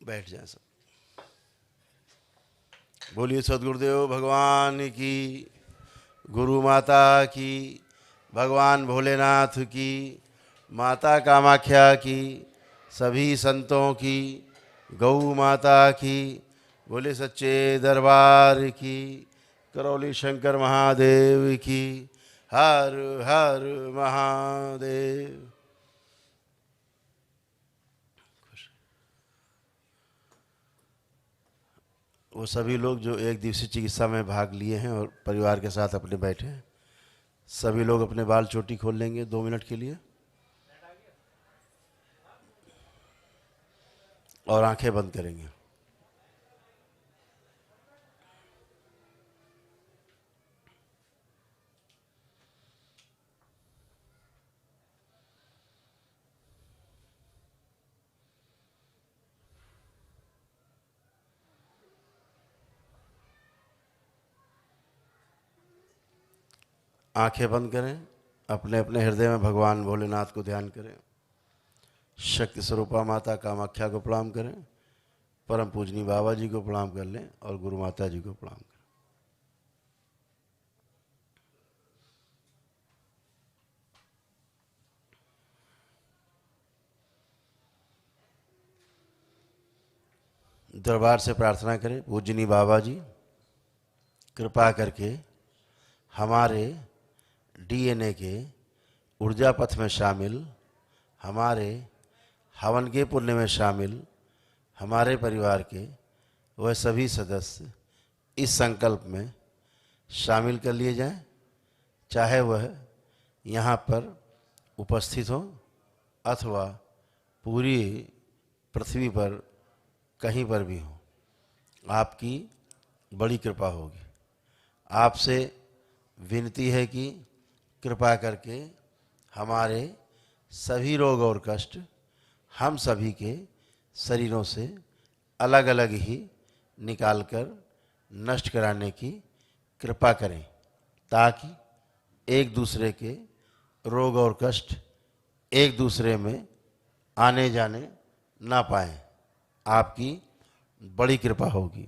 बैठ जाए सब। बोलिए सदगुरुदेव भगवान की, गुरु माता की, भगवान भोलेनाथ की, माता कामाख्या की, सभी संतों की, गौ माता की, बोले सच्चे दरबार की, करौली शंकर महादेव की, हर हर महादेव। वो सभी लोग जो एक दिवसीय चिकित्सा में भाग लिए हैं और परिवार के साथ अपने बैठे हैं, सभी लोग अपने बाल चोटी खोल लेंगे 2 मिनट के लिए और आंखें बंद करेंगे। आंखें बंद करें, अपने अपने हृदय में भगवान भोलेनाथ को ध्यान करें, शक्ति स्वरूपा माता कामाख्या को प्रणाम करें, परम पूजनी बाबा जी को प्रणाम कर लें और गुरु माता जी को प्रणाम करें। दरबार से प्रार्थना करें, पूजनी बाबा जी कृपा करके हमारे डीएनए के ऊर्जा पथ में शामिल, हमारे हवन के पुण्य में शामिल हमारे परिवार के वह सभी सदस्य इस संकल्प में शामिल कर लिए जाएं, चाहे वह यहाँ पर उपस्थित हो अथवा पूरी पृथ्वी पर कहीं पर भी हो। आपकी बड़ी कृपा होगी। आपसे विनती है कि कृपा करके हमारे सभी रोग और कष्ट हम सभी के शरीरों से अलग अलग ही निकालकर नष्ट कराने की कृपा करें, ताकि एक दूसरे के रोग और कष्ट एक दूसरे में आने जाने ना पाएं। आपकी बड़ी कृपा होगी।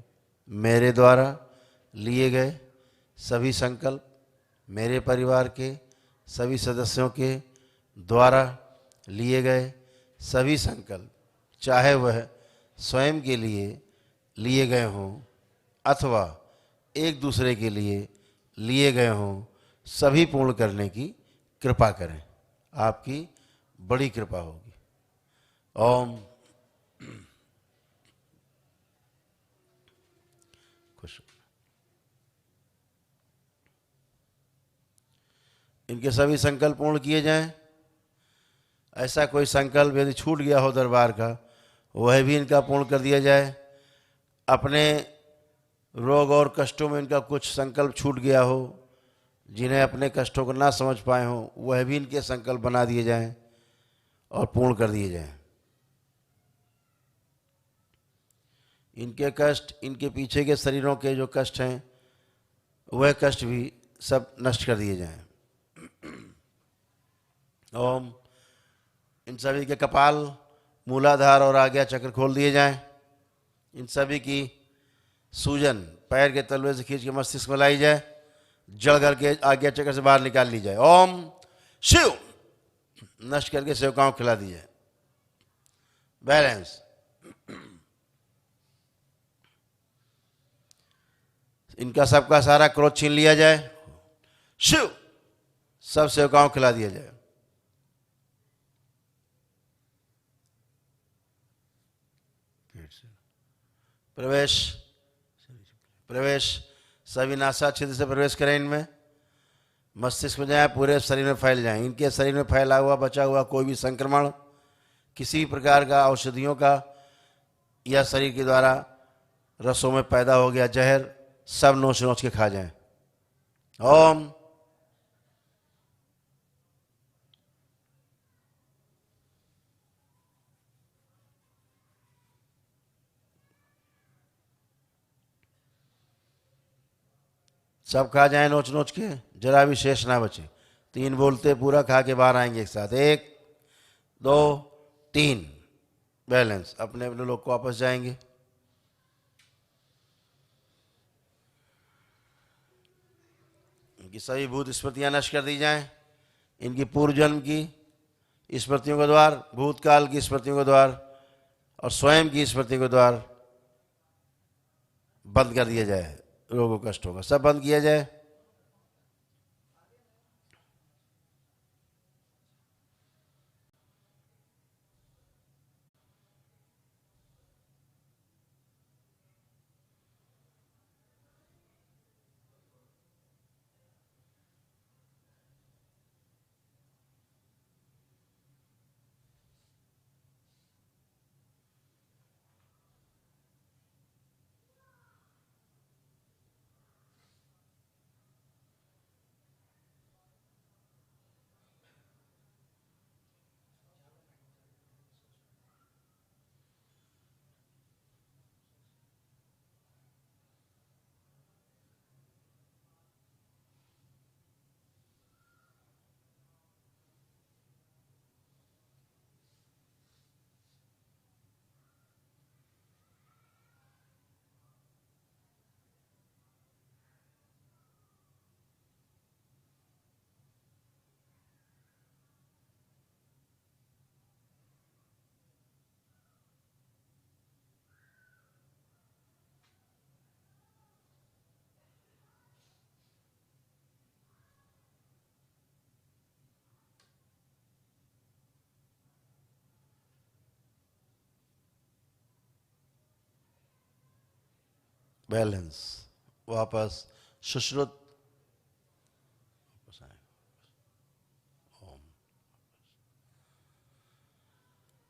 मेरे द्वारा लिए गए सभी संकल्प, मेरे परिवार के सभी सदस्यों के द्वारा लिए गए सभी संकल्प, चाहे वह स्वयं के लिए गए हों अथवा एक दूसरे के लिए गए हों, सभी पूर्ण करने की कृपा करें। आपकी बड़ी कृपा होगी। ओम। खुश। इनके सभी संकल्प पूर्ण किए जाएं। ऐसा कोई संकल्प यदि छूट गया हो दरबार का, वह भी इनका पूर्ण कर दिया जाए। अपने रोग और कष्टों में इनका कुछ संकल्प छूट गया हो, जिन्हें अपने कष्टों को ना समझ पाए हों, वह भी इनके संकल्प बना दिए जाएं और पूर्ण कर दिए जाएं। इनके कष्ट, इनके पीछे के शरीरों के जो कष्ट हैं, वह कष्ट भी सब नष्ट कर दिए जाएं। ओम। इन सभी के कपाल, मूलाधार और आज्ञा चक्र खोल दिए जाएं। इन सभी की सूजन पैर के तलवे से खींच के मस्तिष्क में लाई जाए, जड़ करके आज्ञा चक्र से बाहर निकाल ली जाए। ओम शिव। नष्ट करके सेवकाओं को खिला दी जाए। बैलेंस। इनका सबका सारा क्रोध छीन लिया जाए। शिव। सब सेवकाओं को खिला दिया जाए। प्रवेश। प्रवेश। सभी नासा छिद्र से प्रवेश करें इनमें, मस्तिष्क में जाए, पूरे शरीर में फैल जाएं। इनके शरीर में फैला हुआ बचा हुआ कोई भी संक्रमण, किसी प्रकार का औषधियों का या शरीर के द्वारा रसों में पैदा हो गया जहर, सब नोच नोच के खा जाएं। ओम। सब खा जाएं नोच नोच के, जरा भी शेष ना बचे। 3 बोलते पूरा खा के बाहर आएंगे एक साथ। 1 2 3। बैलेंस। अपने अपने लोग को वापस जाएंगे। इनकी सभी भूत स्मृतियां नष्ट कर दी जाएं। इनकी पूर्व जन्म की स्मृतियों के द्वार, भूतकाल की स्मृतियों के द्वार और स्वयं की स्मृति के द्वार बंद कर दिया जाए। रोगों कष्टों का सब बंद किया जाए। बैलेंस। वापस सुश्रुत।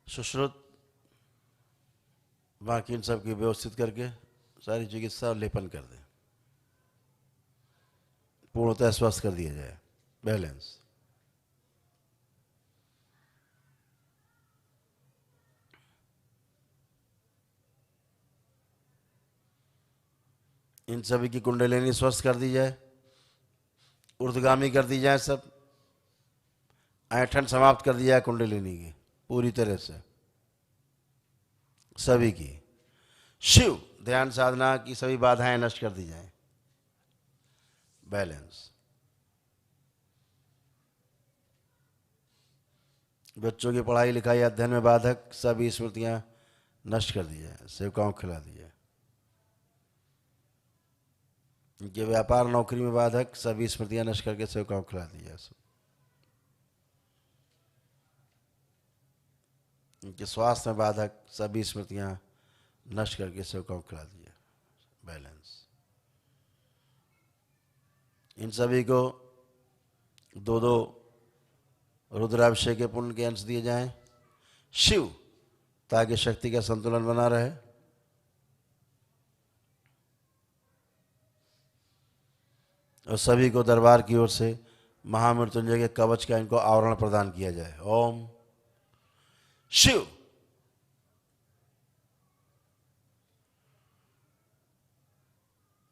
सुश्रुत। बाकी इन सब की व्यवस्थित करके सारी चिकित्सा और लेपन कर दें, पूर्णतः स्वस्थ कर दिया जाए। बैलेंस। इन सभी की कुंडलिनी स्वस्थ कर दी जाए, ऊर्ध्वगामी कर दी जाए। सब ऐंठन समाप्त कर दी जाए कुंडलिनी की पूरी तरह से, सभी की। शिव ध्यान साधना की सभी बाधाएं नष्ट कर दी जाएं। बैलेंस। बच्चों की पढ़ाई लिखाई अध्ययन में बाधक सभी स्मृतियां नष्ट कर दी जाए, सेवकाओं को खिला दी जाए। इनके व्यापार नौकरी में बाधक सभी स्मृतियां नष्ट करके सेवकाओं को खिला दी जाए। इनके स्वास्थ्य में बाधक सभी स्मृतियां नष्ट करके सेवकाओं को खिला दी जाए। बैलेंस। इन सभी को 2-2 रुद्राभिषेक के पुण्य के अंश दिए जाएं। शिव ताकि शक्ति का संतुलन बना रहे। और सभी को दरबार की ओर से महामृत्युंजय के कवच का इनको आवरण प्रदान किया जाए। ओम शिव।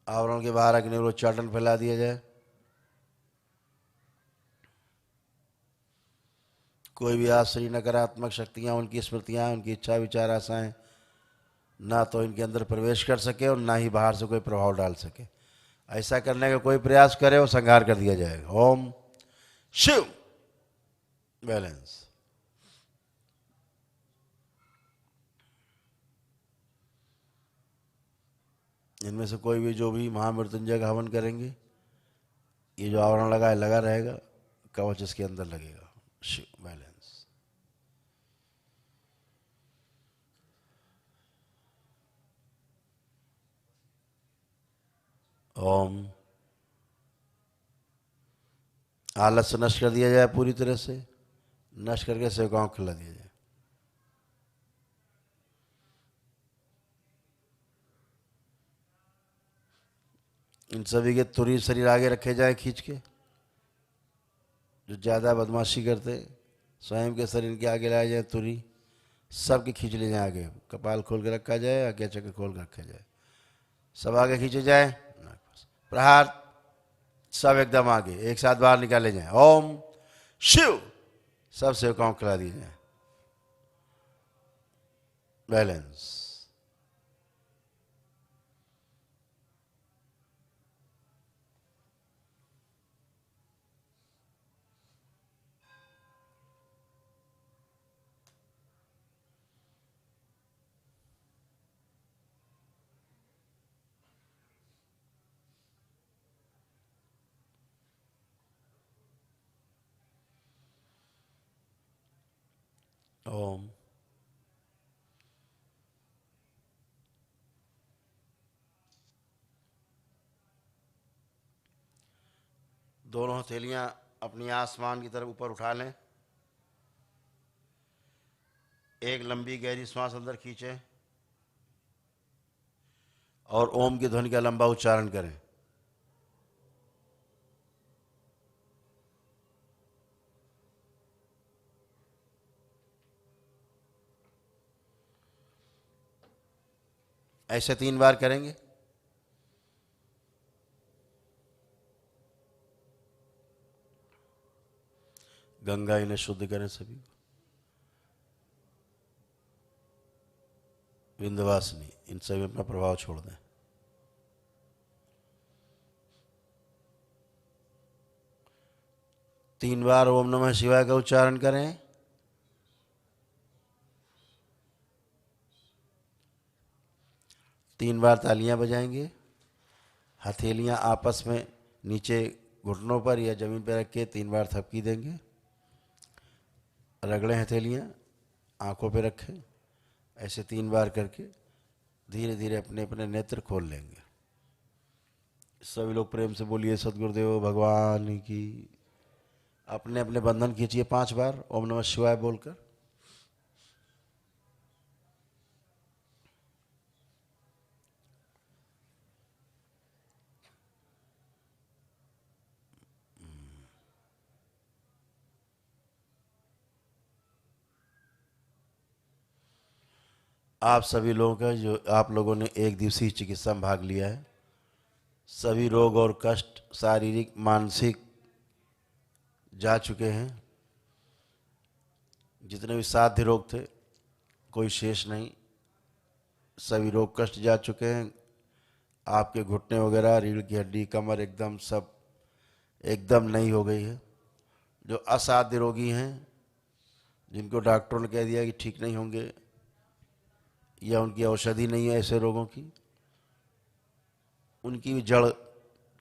आवरण के बाहर अग्निरोच्चाटन फैला दिया जाए। कोई भी आश्रय नकारात्मक शक्तियां, उनकी स्मृतियां, उनकी इच्छा विचार आशाएं ना तो इनके अंदर प्रवेश कर सके और ना ही बाहर से कोई प्रभाव डाल सके। ऐसा करने का कोई प्रयास करे वो संहार कर दिया जाएगा। ओम शिव। बैलेंस। इनमें से कोई भी जो भी महामृत्युंजय का हवन करेंगे, ये जो आवरण लगा है लगा रहेगा, कवच इसके अंदर लगेगा। शिव। बैलेंस। ओम। आलस्य नष्ट कर दिया जाए पूरी तरह से, नष्ट करके सेवकाओं को खिला दिया जाए। इन सभी के तुरी शरीर आगे रखे जाए खींच के। जो ज़्यादा बदमाशी करते स्वयं के शरीर के आगे लाए जाए तुरी, सबके खींच ले जाए आगे। कपाल खोल के रखा जाए, आगे चक्कर खोल के रखा जाए, सब आगे खींचे जाए। प्रहार सब एकदम आगे एक साथ बाहर निकाले जाए। ओम शिव। सब सेवकाओं को खिला दिए जाए। बैलेंस। ओम। दोनों हथेलियां अपनी आसमान की तरफ ऊपर उठा लें। एक लंबी गहरी सांस अंदर खींचें और ओम की ध्वनि का लंबा उच्चारण करें। ऐसे 3 बार करेंगे। गंगा इन्हें शुद्ध करें सभी। विंध्यवासिनी इन सभी अपना प्रभाव छोड़ दें। तीन बार ओम नमः शिवाय का उच्चारण करें। तीन बार तालियां बजाएंगे। हथेलियां आपस में नीचे घुटनों पर या जमीन पर रख के 3 बार थपकी देंगे। रगड़ें हथेलियां, आंखों पे रखें। ऐसे 3 बार करके धीरे धीरे अपने अपने नेत्र खोल लेंगे। सभी लोग प्रेम से बोलिए सद्गुरुदेव भगवान की। अपने अपने बंधन खींचिए 5 बार ओम नमः शिवाय बोलकर। आप सभी लोगों का जो आप लोगों ने एक दिवसीय चिकित्सा में भाग लिया है, सभी रोग और कष्ट शारीरिक मानसिक जा चुके हैं। जितने भी साध्य रोग थे कोई शेष नहीं, सभी रोग कष्ट जा चुके हैं। आपके घुटने वगैरह, रीढ़ की हड्डी, कमर एकदम सब एकदम नई हो गई है। जो असाध्य रोगी हैं, जिनको डॉक्टरों ने कह दिया कि ठीक नहीं होंगे या उनकी औषधि नहीं है ऐसे रोगों की, उनकी भी जड़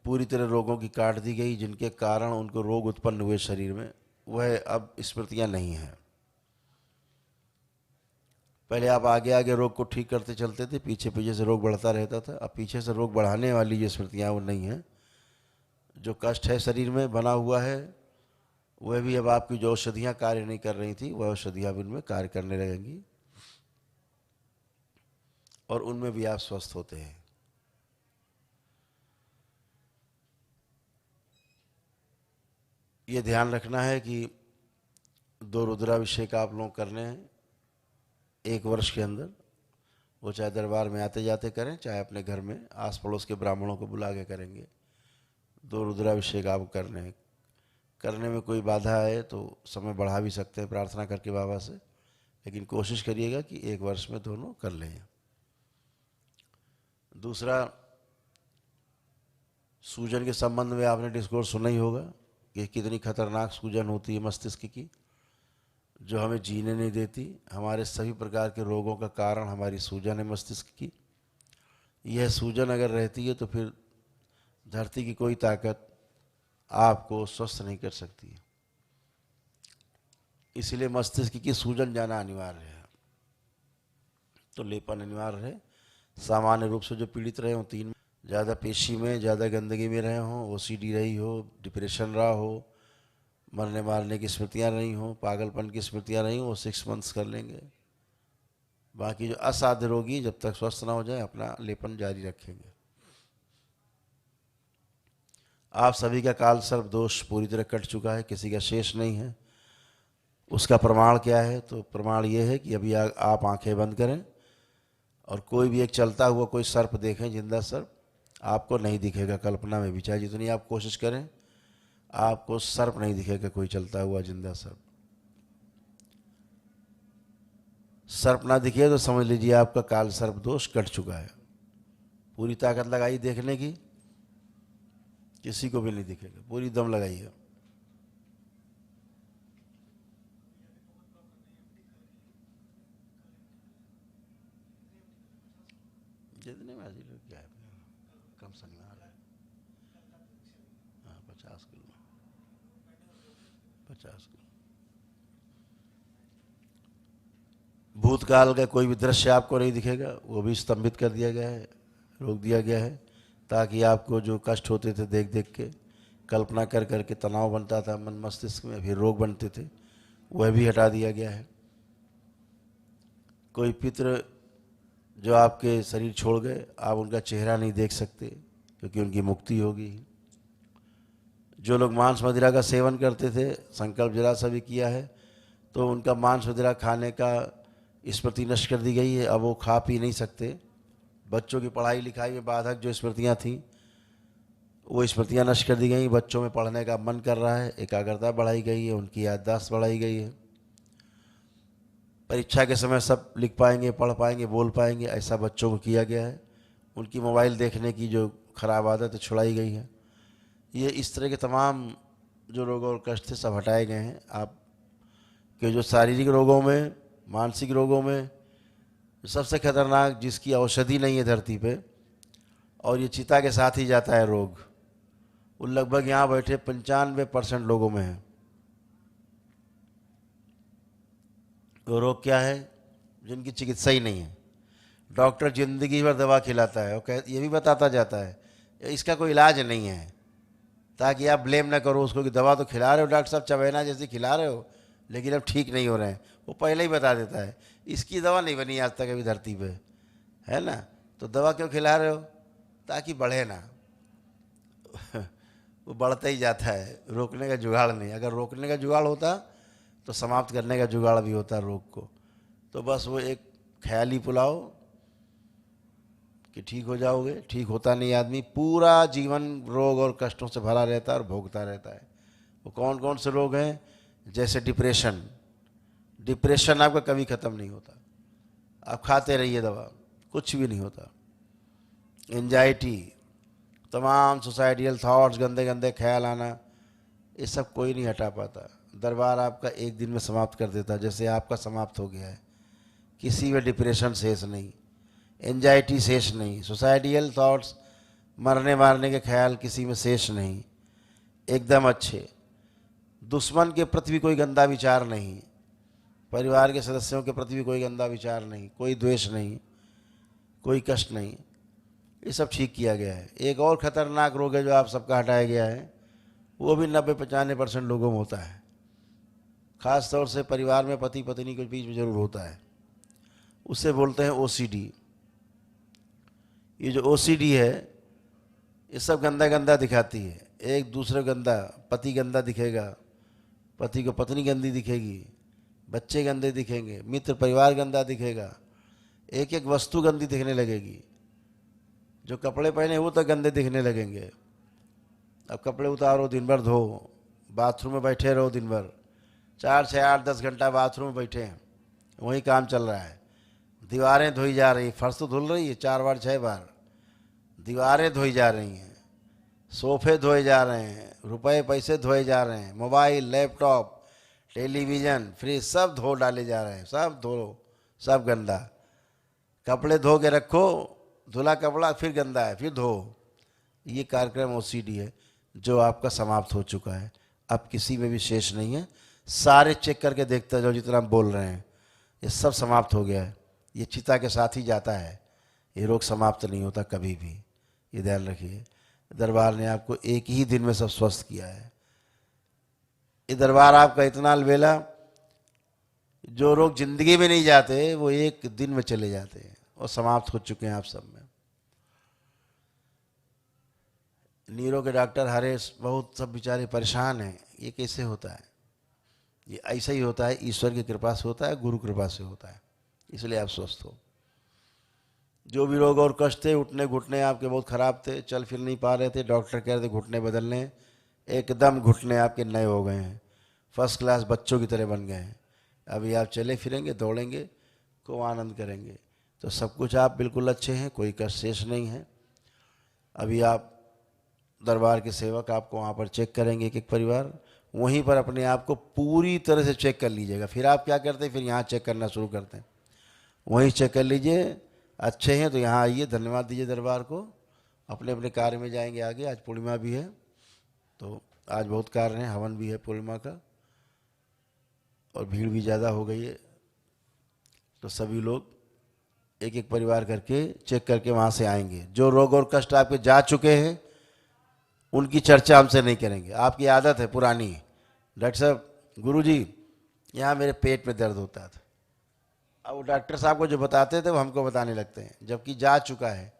पूरी तरह रोगों की काट दी गई, जिनके कारण उनको रोग उत्पन्न हुए शरीर में, वह अब स्मृतियां नहीं हैं। पहले आप आगे आगे रोग को ठीक करते चलते थे, पीछे पीछे से रोग बढ़ता रहता था। अब पीछे से रोग बढ़ाने वाली जो स्मृतियां वो नहीं हैं। जो कष्ट है शरीर में बना हुआ है, वह भी अब आपकी जो औषधियाँ कार्य नहीं कर रही थी, वह औषधियाँ भी उनमें कार्य करने लगेंगी और उनमें भी आप स्वस्थ होते हैं। ये ध्यान रखना है कि 2 रुद्राभिषेक आप लोग करने हैं 1 वर्ष के अंदर। वो चाहे दरबार में आते जाते करें, चाहे अपने घर में आस पड़ोस के ब्राह्मणों को बुला के करेंगे। 2 रुद्राभिषेक आप करने हैं। करने में कोई बाधा आए तो समय बढ़ा भी सकते हैं प्रार्थना करके बाबा से, लेकिन कोशिश करिएगा कि 1 वर्ष में दोनों कर लें। दूसरा, सूजन के संबंध में आपने डिस्कोर्स सुना ही होगा कि कितनी खतरनाक सूजन होती है मस्तिष्क की, जो हमें जीने नहीं देती। हमारे सभी प्रकार के रोगों का कारण हमारी सूजन है मस्तिष्क की। यह सूजन अगर रहती है तो फिर धरती की कोई ताकत आपको स्वस्थ नहीं कर सकती है। इसलिए मस्तिष्क की सूजन जाना अनिवार्य है। तो लेपन अनिवार्य है। सामान्य रूप से जो पीड़ित रहे हों 3, ज़्यादा पेशी में, ज़्यादा गंदगी में रहे हों, ओसीडी रही हो, डिप्रेशन रहा हो, मरने मारने की स्मृतियाँ नहीं हो, पागलपन की स्मृतियाँ नहीं हो, वो 6 मंथ्स कर लेंगे। बाकी जो असाध्य रोगी जब तक स्वस्थ ना हो जाए अपना लेपन जारी रखेंगे। आप सभी का काल सर्प दोष पूरी तरह कट चुका है, किसी का शेष नहीं है। उसका प्रमाण क्या है? तो प्रमाण ये है कि अभी आप आंखें बंद करें और कोई भी एक चलता हुआ कोई सर्प देखें, जिंदा सर्प आपको नहीं दिखेगा। कल्पना में भी चाहे जितनी आप कोशिश करें, आपको सर्प नहीं दिखेगा, कोई चलता हुआ जिंदा सर्प। सर्प ना दिखे तो समझ लीजिए आपका काल सर्प दोष कट चुका है। पूरी ताकत लगाई देखने की, किसी को भी नहीं दिखेगा, पूरी दम लगाइए। जितने में हाजिर क्या है, कम संग आ रहा है। हाँ 50 किलो, 50 किलो। भूतकाल का कोई भी दृश्य आपको नहीं दिखेगा, वो भी स्तंभित कर दिया गया है, रोक दिया गया है, ताकि आपको जो कष्ट होते थे देख देख के, कल्पना कर करके तनाव बनता था मन मस्तिष्क में, फिर रोग बनते थे, वह भी हटा दिया गया है। कोई पितृ जो आपके शरीर छोड़ गए, आप उनका चेहरा नहीं देख सकते क्योंकि उनकी मुक्ति होगी। जो लोग मांस मदिरा का सेवन करते थे, संकल्प जरा सा भी किया है तो उनका मांस मदिरा खाने का स्मृति नष्ट कर दी गई है, अब वो खा पी नहीं सकते। बच्चों की पढ़ाई लिखाई में बाधक जो स्मृतियाँ थीं वो स्मृतियाँ नष्ट कर दी गई। बच्चों में पढ़ने का मन कर रहा है, एकाग्रता बढ़ाई गई है, उनकी याददाश्त बढ़ाई गई है। परीक्षा के समय सब लिख पाएंगे, पढ़ पाएंगे, बोल पाएंगे, ऐसा बच्चों को किया गया है। उनकी मोबाइल देखने की जो खराब आदत छुड़ाई गई है। ये इस तरह के तमाम जो रोग और कष्ट थे सब हटाए गए हैं। आप के जो शारीरिक रोगों में, मानसिक रोगों में सबसे खतरनाक जिसकी औषधि नहीं है धरती पे, और ये चिता के साथ ही जाता है रोग, वो लगभग यहाँ बैठे 95% लोगों में है। वो रोग क्या है? जिनकी चिकित्सा ही नहीं है। डॉक्टर जिंदगी भर दवा खिलाता है और ये भी बताता जाता है इसका कोई इलाज नहीं है, ताकि आप ब्लेम ना करो उसको कि दवा तो खिला रहे हो डॉक्टर साहब, चबैना जैसी खिला रहे हो, लेकिन अब ठीक नहीं हो रहे हैं। वो पहले ही बता देता है इसकी दवा नहीं बनी आज तक अभी धरती पे, है ना, तो दवा क्यों खिला रहे हो? ताकि बढ़े ना। वो बढ़ता ही जाता है, रोकने का जुगाड़ नहीं। अगर रोकने का जुगाड़ होता तो समाप्त करने का जुगाड़ भी होता रोग को। तो बस वो एक ख्याली पुलाव कि ठीक हो जाओगे, ठीक होता नहीं। आदमी पूरा जीवन रोग और कष्टों से भरा रहता है और भोगता रहता है। वो कौन कौन से रोग हैं? जैसे डिप्रेशन। डिप्रेशन आपका कभी ख़त्म नहीं होता, आप खाते रहिए दवा, कुछ भी नहीं होता। एंजाइटी, तमाम सुसाइडियल थॉट्स, गंदे गंदे ख्याल आना, ये सब कोई नहीं हटा पाता। दरबार आपका एक दिन में समाप्त कर देता, जैसे आपका समाप्त हो गया है। किसी में डिप्रेशन शेष नहीं, एंजाइटी शेष नहीं, सुसाइडियल थॉट्स, मरने मारने के ख्याल किसी में शेष नहीं, एकदम अच्छे। दुश्मन के प्रति भी कोई गंदा विचार नहीं, परिवार के सदस्यों के प्रति भी कोई गंदा विचार नहीं, कोई द्वेष नहीं, कोई कष्ट नहीं। ये सब ठीक किया गया है। एक और ख़तरनाक रोग है जो आप सबका हटाया गया है, वो भी 90-95% लोगों में होता है। ख़ास तौर से परिवार में पति पत्नी के बीच में ज़रूर होता है। उसे बोलते हैं OCD। ये जो OCD है ये सब गंदा गंदा दिखाती है, एक दूसरे गंदा। पति गंदा दिखेगा, पति को पत्नी गंदी दिखेगी, बच्चे गंदे दिखेंगे, मित्र परिवार गंदा दिखेगा, एक एक वस्तु गंदी दिखने लगेगी। जो कपड़े पहने वो तो गंदे दिखने लगेंगे। अब कपड़े उतारो, दिन भर धो, बाथरूम में बैठे रहो दिन भर, 4, 6, 8, 10 घंटा बाथरूम में बैठे हैं, वही काम चल रहा है। दीवारें धोई जा रही, फर्श तो धुल रही है 4 बार 6 बार, दीवारें धोई जा रही हैं, सोफे धोए जा रहे हैं, रुपए पैसे धोए जा रहे हैं, मोबाइल, लैपटॉप, टेलीविज़न, फ्रिज सब धो डाले जा रहे हैं, सब धो, सब गंदा। कपड़े धो के रखो, धुला कपड़ा फिर गंदा है, फिर धो। ये कार्यक्रम OCD है जो आपका समाप्त हो चुका है, अब किसी में भी शेष नहीं है। सारे चेक करके देखते जाओ, जितना हम बोल रहे हैं ये सब समाप्त हो गया है। ये चिता के साथ ही जाता है, ये रोग समाप्त नहीं होता कभी भी, ये ध्यान रखिए। दरबार ने आपको एक ही दिन में सब स्वस्थ किया है। ये दरबार आपका इतना अलबेला, जो रोग जिंदगी में नहीं जाते वो एक दिन में चले जाते हैं और समाप्त हो चुके हैं आप सब में। नीरो के डॉक्टर हरेश बहुत सब बेचारे परेशान हैं, ये कैसे होता है? ये ऐसा ही होता है, ईश्वर की कृपा से होता है, गुरु कृपा से होता है, इसलिए आप स्वस्थ हो। जो भी रोग और कष्ट थे, उठने घुटने आपके बहुत ख़राब थे, चल फिर नहीं पा रहे थे, डॉक्टर कह रहे थे घुटने बदलने, एकदम घुटने आपके नए हो गए हैं, फर्स्ट क्लास बच्चों की तरह बन गए हैं। अभी आप चले फिरेंगे, दौड़ेंगे, खूब आनंद करेंगे। तो सब कुछ आप बिल्कुल अच्छे हैं, कोई कष्ट शेष नहीं है। अभी आप दरबार के सेवक आपको वहाँ पर चेक करेंगे एक एक परिवार, वहीं पर अपने आप को पूरी तरह से चेक कर लीजिएगा। फिर आप क्या करते हैं, फिर यहाँ चेक करना शुरू करते हैं, वहीं चेक कर लीजिए। अच्छे हैं तो यहाँ आइए, धन्यवाद दीजिए दरबार को, अपने अपने कार्य में जाएंगे आगे। आज पूर्णिमा भी है तो आज बहुत कार्य हैं, हवन भी है पूर्णिमा का, और भीड़ भी ज़्यादा हो गई है। तो सभी लोग एक एक परिवार करके चेक करके वहाँ से आएंगे। जो रोग और कष्ट आपके जा चुके हैं उनकी चर्चा हमसे नहीं करेंगे, आपकी आदत है पुरानी। डॉक्टर साहब, गुरुजी यहाँ मेरे पेट में दर्द होता था, अब वो डॉक्टर साहब को जो बताते थे वो हमको बताने लगते हैं, जबकि जा चुका है।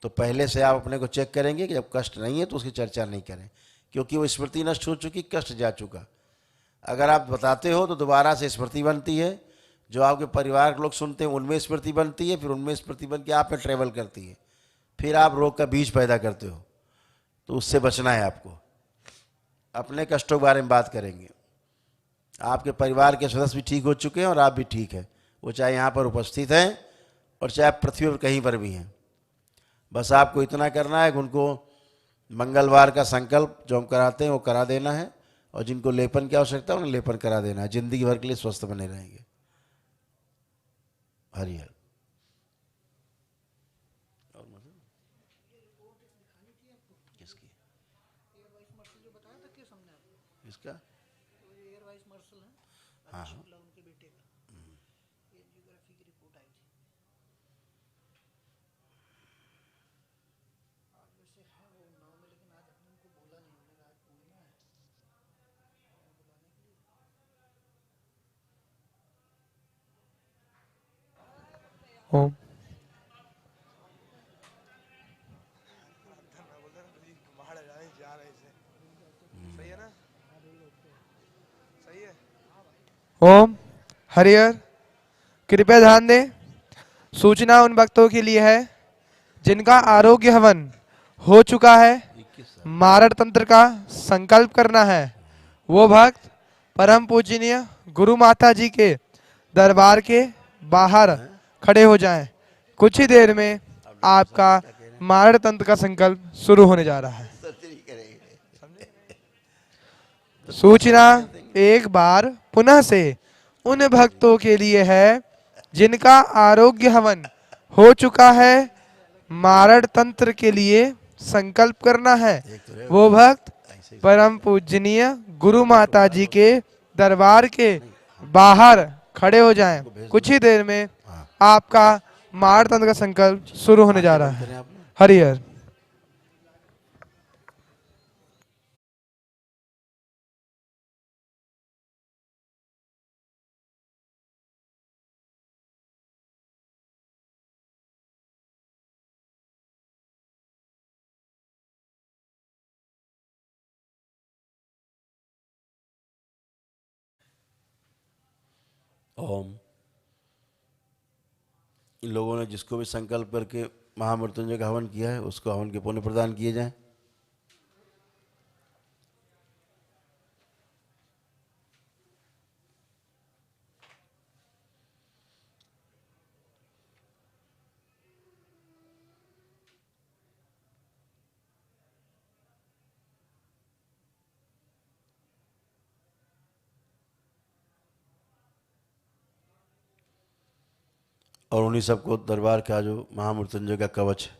तो पहले से आप अपने को चेक करेंगे कि जब कष्ट नहीं है तो उसकी चर्चा नहीं करें, क्योंकि वो स्मृति नष्ट हो चुकी, कष्ट जा चुका। अगर आप बताते हो तो दोबारा से स्मृति बनती है, जो आपके परिवार के लोग सुनते हैं उनमें स्मृति बनती है, फिर उनमें स्मृति बन के आप में ट्रेवल करती है, फिर आप रोग का बीज पैदा करते हो। तो उससे बचना है आपको। अपने कष्टों के बारे में बात करेंगे। आपके परिवार के सदस्य भी ठीक हो चुके हैं और आप भी ठीक हैं, वो चाहे यहाँ पर उपस्थित हैं और चाहे पृथ्वी पर कहीं पर भी हैं। बस आपको इतना करना है कि उनको मंगलवार का संकल्प जो हम कराते हैं वो करा देना है, और जिनको लेपन की आवश्यकता है उन्हें लेपन करा देना है। जिंदगी भर के लिए स्वस्थ बने रहेंगे। हरि हर। किसकी? इसका? हाँ हाँ। ओम। ओम। हरिहर, कृपया ध्यान दें। सूचना उन भक्तों के लिए है जिनका आरोग्य हवन हो चुका है। 21 मारण तंत्र का संकल्प करना है। वो भक्त परम पूजनीय गुरु माता जी के दरबार के बाहर हैं? खड़े हो जाएं। कुछ ही देर में अब डॉक्टर साहब आपका क्या कह रहे हैं? मारण तंत्र का संकल्प शुरू होने जा रहा है। सर्जरी करेंगे तो पैसा सूचना कैसे देंगे? एक बार पुनः से उन भक्तों के लिए है जिनका आरोग्य हवन हो चुका है। मारण तंत्र के लिए संकल्प करना है। देख तो रहे हो वो कि भक्त ऐसे ही परम पूजनीय गुरु इनको माता बुला जी लो। के दरबार के नहीं, हमको भेज बाहर दो, खड़े हो जाएं। हमको भेज कुछ दो। ही देर में हाँ, आपका मारण तंत्र का संकल्प शुरू होने जा आंखें रहा बंद है। करें आप लोग। हरिहर। ओम। इन लोगों ने जिसको भी संकल्प करके महामृत्युंजय का हवन किया है उसको हवन के पुण्य प्रदान किए जाएं। और उन्हीं सबको दरबार का जो महामृत्युंजय का कवच है,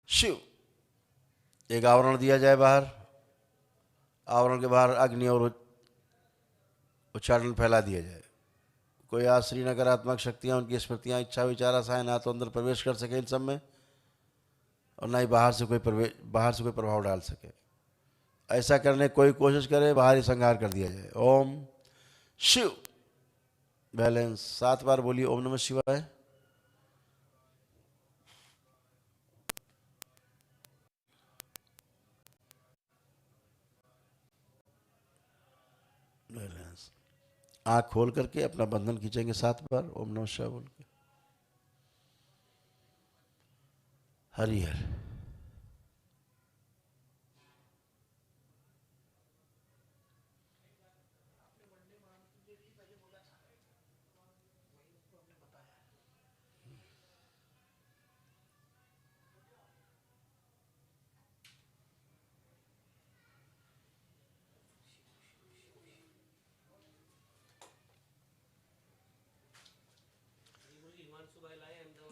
शिव एक आवरण दिया जाए बाहर। आवरण के बाहर अग्नि और उच्चारण फैला दिया जाए। कोई आश्री नकारात्मक शक्तियाँ, उनकी स्मृतियाँ, इच्छा विचार आशाएं ना तो अंदर प्रवेश कर सके इन सब में, और ना ही बाहर से कोई प्रभाव डाल सके। ऐसा करने की कोई कोशिश करे, बाहर ही संहार कर दिया जाए। ओम शिव। बैलेंस 7 बार बोलिए ओम नमः शिवाय। बैलेंस। आँख खोल करके अपना बंधन खींचेंगे 7 बार ओम नमः शिवाय बोल के। हरि हर।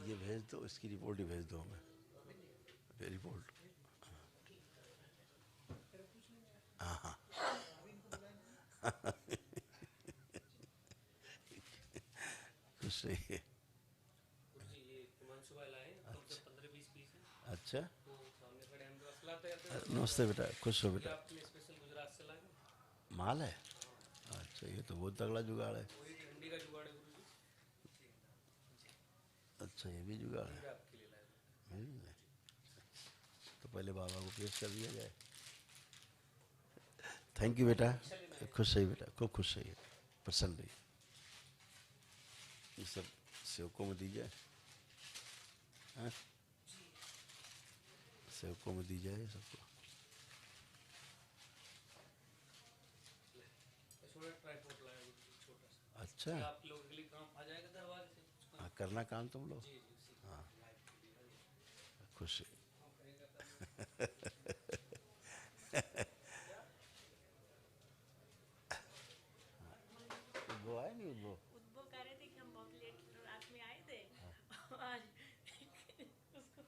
ये भेज दो, इसकी रिपोर्ट ही भेज दो हमें, रिपोर्ट। हाँ हाँ खुश रहिए। अच्छा नमस्ते बेटा, खुश हो बेटा। माल है? अच्छा ये तो बहुत तगड़ा जुगाड़ है। अच्छा ये भी जुगाड़ है। तो पहले बाबा को पेश कर दिया जाए। थैंक यू बेटा, खुश रहिए बेटा, खूब खुश रहिए, प्रसन्न रहिए। ये सब सेवकों में दी जाए, हाँ? सेवकों में दी जाए सबको। अच्छा आप लोगों के लिए काम आ जाएगा दरवाजे से कुछ काम। हाँ, करना काम तुम लोग। हाँ खुश रहिए। वो आए नहीं वो उद्भव कह रहे थे कि हम बहुत लेट रात में आए थे आज उसको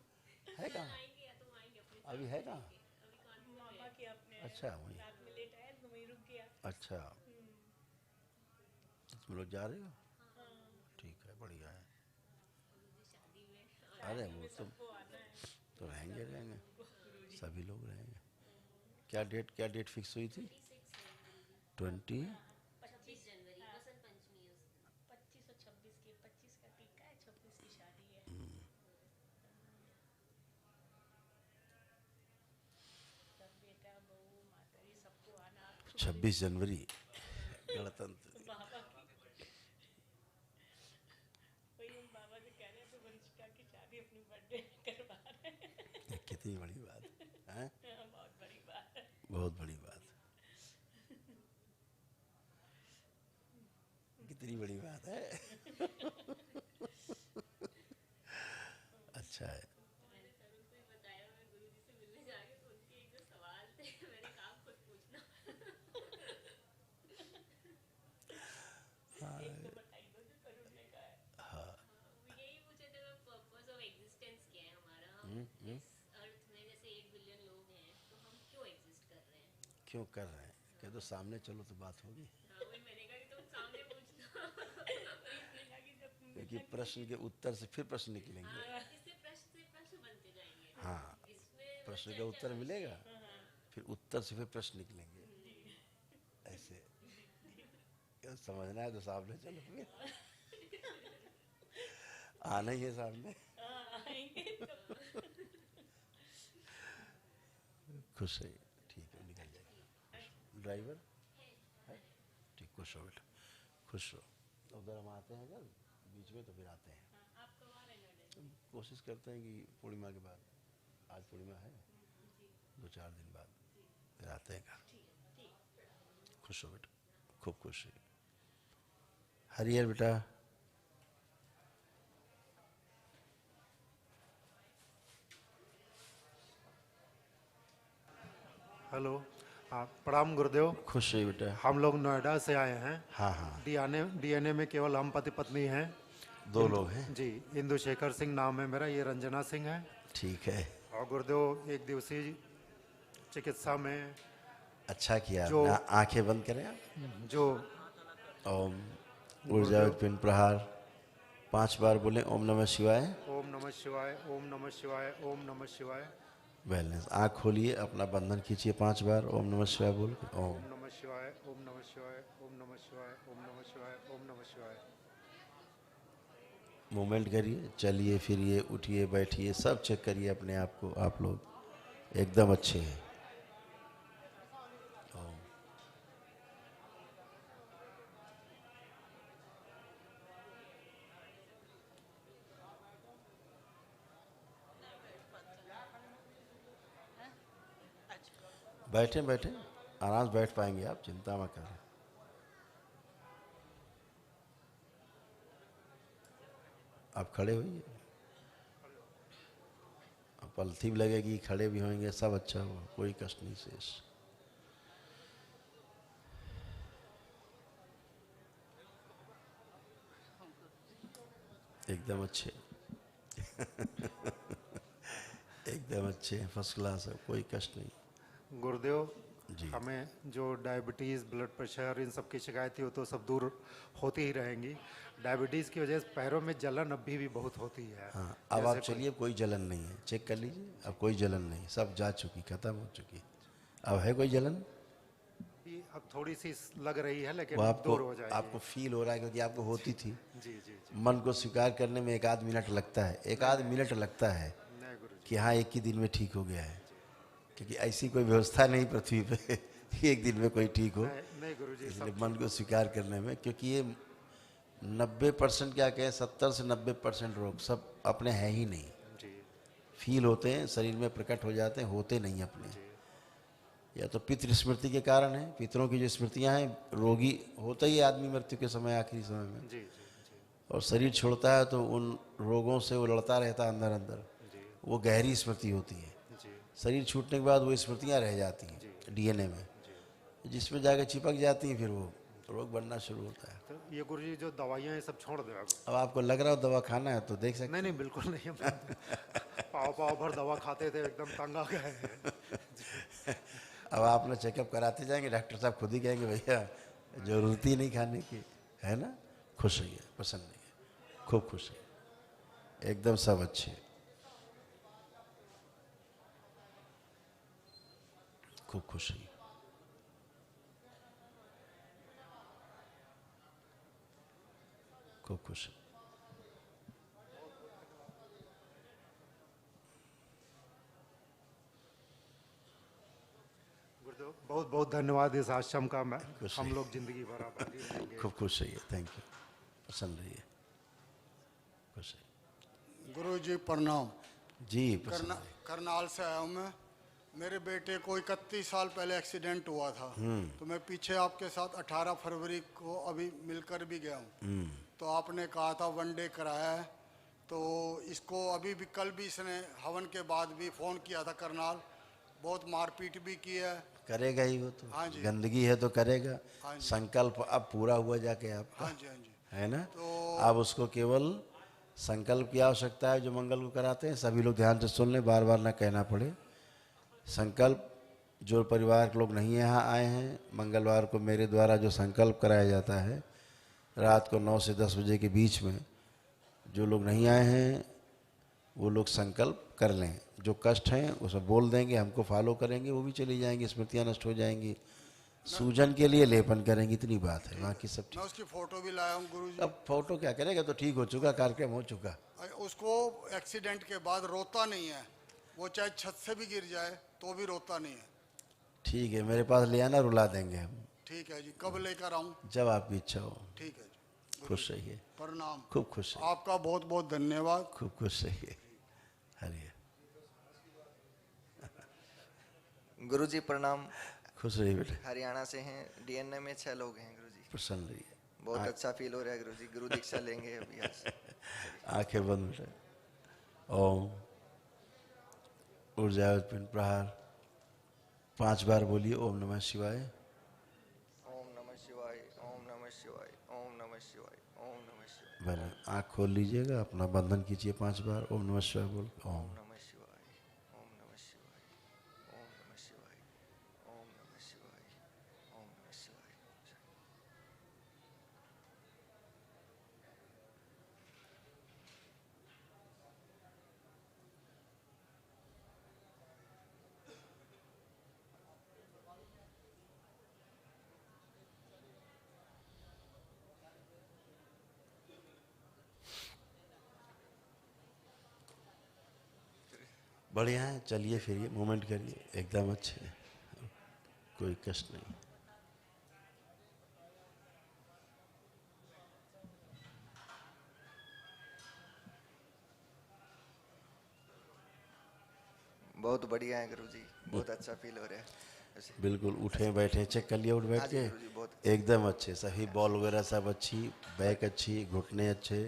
है कहाँ? आएंगे या तुम आएंगे अपने अभी है कहाँ? अभी मामा के अपने अच्छा वहीं। रात में लेट आए तो वहीं रुक गया। अच्छा तुम लोग जा रहे हो? ठीक है, बढ़िया है। शादी में अरे वो तो सबको आना है। रहेंगे रहेंगे, सभी लोग रहेंगे। क्या डेट फिक्स हुई थी? 20 25 जनवरी बसंत पंचमी है 25 और 26 की 25 का टीका है 26 की शादी है। सब बेटा बहू माता जी सबको आना। 26 जनवरी गणतंत्र। बाबा की वही हम बाबा से कह रहे हैं तो वंशिका की शादी अपनी बर्थडे करवा रहे हैं। कितनी बड़ी बात है, बहुत बड़ी बात है। बहुत बड़ी बात। कितनी बड़ी बात है। अच्छा है। मैंने सर को ही बताया, मैं गुरुजी से मिलने जाके तो उनके एक दो सवाल थे, मैंने कहा खुद पूछना। एक तो बताई दो जो करुण ने कहा है। यही पूछे थे मैं पर्पस ऑफ एग्जिस्टेंस क्या है हमारा, हम इस अर्थ में जैसे 8 बिलियन लोग हैं तो हम क्यों एग्जिस्ट कर रहे हैं। क्यों कर रहे हैं? कह दो सामने चलो तो बात होगी। हाँ वही मैंने कहा कि तुम सामने पूछना। इसने कहा कि जब क्योंकि प्रश्न के उत्तर से फिर प्रश्न निकलेंगे। इससे प्रश्न बनते जाएंगे। हाँ इसमें प्रश्न का उत्तर मिलेगा, फिर उत्तर से फिर प्रश्न निकलेंगे। ऐसे समझना है तो सामने चलो, फिर आना ही है सामने। खुश है, ठीक है, निकल जाएगा। ड्राइवर है ठीक, खुश हो बेटा, खुश हो। उधर हम आते हैं अगर बीच में तो फिर आते हैं। आप कब आ रहे हैं नोएडा? हम कोशिश करते हैं कि पूर्णिमा के बाद, आज पूर्णिमा है, 2-4 दिन बाद फिर आते हैं घर। खुश हो बेटा, खूब खुश है। हरिहर बेटा। हेलो, हाँ प्रणाम गुरुदेव। खुश रहिए बेटा। हम लोग नोएडा से आए हैं। हाँ हाँ डीएनए में केवल हम पति पत्नी हैं। 2 लोग हैं। जी, इंदुशेखर सिंह नाम है मेरा, ये रंजना सिंह है। ठीक है, और गुरुदेव एक दिवसीय चिकित्सा में अच्छा किया जो- आपने। आंखें बंद करें आप। जो ओम ऊर्जा पिंड प्रहार 5 बार बोले ओम नमः शिवाय। ओम नमः शिवाय, ओम नमः शिवाय, ओम नमः शिवाय, बैलेंस। आँख खोलिए, अपना बंधन खींचिए 5 बार ओम नमः शिवाय बोल के। ओम ओम नमः शिवाय, ओम नमः शिवाय, ओम नमः शिवाय, ओम नमः शिवाय, ओम नमः शिवाय। मूवमेंट करिए, चलिए फिरिए, उठिए बैठिए, सब चेक करिए अपने आप को। आप लोग एकदम अच्छे हैं। ओम बैठे बैठे आराम से बैठ पाएंगे आप, चिंता मत करें। आप खड़े होइए, पलथी भी लगेगी, खड़े भी होंगे, सब अच्छा होगा, कोई कष्ट नहीं शेष। एकदम अच्छे एकदम अच्छे, फर्स्ट क्लास है, कोई कष्ट नहीं। गुरुदेव जी। हमें जो डायबिटीज़, ब्लड प्रेशर, इन सब की शिकायत थी वो तो सब दूर होती ही रहेंगी। डायबिटीज़ की वजह से पैरों में जलन अभी भी बहुत होती है। हाँ, अब आप चलिए, कोई जलन नहीं है, चेक कर लीजिए, अब कोई जलन नहीं, सब जा चुकी, खत्म हो चुकी। अब है कोई जलन? अभी अब थोड़ी सी लग रही है, लेकिन वो आपको दूर हो जाएगी। आपको फील हो रहा है, क्योंकि आपको होती थी। जी जी जी। मन को स्वीकार करने में एक आध मिनट लगता है, एक आध मिनट लगता है नहीं गुरुजी। कि हाँ एक ही दिन में ठीक हो गया है, क्योंकि ऐसी कोई व्यवस्था नहीं पृथ्वी पे कि एक दिन में कोई ठीक हो। नहीं गुरुजी, इसलिए सब मन को स्वीकार करने में, क्योंकि ये 90% क्या कहें, 70 से 90% रोग सब अपने हैं ही नहीं, जी फील होते हैं, शरीर में प्रकट हो जाते हैं, होते नहीं अपने। या तो पितृ स्मृति के कारण है, पितरों की जो स्मृतियां हैं, रोगी होता ही है आदमी मृत्यु के समय, आखिरी समय में। जी जी जी और शरीर छोड़ता है तो उन रोगों से वो लड़ता रहता है अंदर अंदर, जी वो गहरी स्मृति होती है। जी शरीर छूटने के बाद वो स्मृतियां रह जाती हैं डीएनए में, जिसमें जाकर चिपक जाती हैं, फिर वो रोग बनना शुरू होता है। तो ये गुरुजी जो दवाइयाँ ये सब छोड़ दो अब। अब आपको लग रहा हो दवा खाना है तो देख सकते नहीं नहीं बिल्कुल नहीं, हम पाव पाव भर दवा खाते थे, एकदम तंग आ गए हैं। हैं। अब आप ना चेकअप कराते जाएंगे, डॉक्टर साहब खुद ही कहेंगे भैया जरूरत ही नहीं खाने की, है ना। खुश रहिए, पसंद नहीं है, खूब खुश रहिए, एकदम सब अच्छे, खूब खुश रहिए। खूब खुश रहिए। गुरुदेव बहुत बहुत धन्यवाद इस आश्रम का। मैं खुश हम रहिए। लोग जिंदगी भर आभारी रहेंगे। खूब खुश रहिए, थैंक यू, पसंद रहिए, खुश रहिए। गुरु जी प्रणाम। जी पसंद रहिए। करनाल से आया हूँ मैं। मेरे बेटे को 31 साल पहले एक्सीडेंट हुआ था, तो मैं पीछे आपके साथ 18 फरवरी को अभी मिलकर भी गया हूँ। तो आपने कहा था वनडे कराया है, तो इसको अभी भी, कल भी इसने हवन के बाद भी फ़ोन किया था करनाल, बहुत मारपीट भी की है। करेगा ही वो तो, हाँ जी। गंदगी है तो करेगा। हाँ जी। संकल्प अब पूरा हुआ जाके आपका, हाँ जी हाँ जी। है ना। तो अब उसको केवल संकल्प की आवश्यकता है, जो मंगल को कराते हैं सभी लोग ध्यान से सुन लें, बार बार ना कहना पड़े। संकल्प, जो परिवार के लोग नहीं यहाँ आए हैं, मंगलवार को मेरे द्वारा जो संकल्प कराया जाता है रात को 9 से 10 बजे के बीच में, जो लोग नहीं आए हैं वो लोग संकल्प कर लें। जो कष्ट हैं उसे बोल देंगे, हमको फॉलो करेंगे, वो भी चली जाएंगी, स्मृतियाँ नष्ट हो जाएंगी। सूजन के लिए लेपन करेंगे, इतनी बात है, बाकी सब मैं उसकी फ़ोटो भी लाया हूँ गुरु ठीक। जी। अब फोटो क्या करेगा, तो ठीक हो चुका, कार्यक्रम हो चुका। उसको एक्सीडेंट के बाद रोता नहीं है, वो चाहे छत से भी गिर जाए तो भी रोता नहीं है। ठीक है, मेरे पास ले आना, रुला देंगे हम। ठीक है जी, कब लेकर आऊँ? जब आपकी इच्छा हो। ठीक है जी। खुश रहिए, प्रणाम। खूब खुश रहिए, आपका बहुत बहुत धन्यवाद। खूब खुश रहिए। हरिये, गुरुजी प्रणाम। खुश रहिए बेटे, हरियाणा से हैं, डीएनए में 6 लोग हैं गुरुजी। प्रसन्न रहिए। बहुत अच्छा फील हो रहा है गुरुजी। गुरु दीक्षा लेंगे अभी आज से। आंखें बंद बेटे। ओम ऊर्जा उत्पन्न प्रहार 5 बार बोलिए, ओम नमः शिवाय। ओम नमः शिवाय, ओम नमः शिवाय, ओम नमः शिवाय, ओम नमः शिवाय। बने आँख खोल लीजिएगा, अपना बंधन कीजिए 5 बार, ओम नमः शिवाय बोल। ओम ओम नमः शिवाय, ओम नमः शिवाय, ओम नमः शिवाय, ओम नमः शिवाय, ओम नमः शिवाय। बढ़िया है, चलिए फिरिए, मूवमेंट करिए, एकदम अच्छे, कोई कष्ट नहीं। बहुत बढ़िया है गुरुजी, बहुत अच्छा फील हो रहा है। बिल्कुल उठे बैठे चेक कर लिया उठ बैठ हाँ जी के गुरुजी, बहुत एकदम अच्छे सही बॉल वगैरह सब अच्छी बैक अच्छी घुटने अच्छे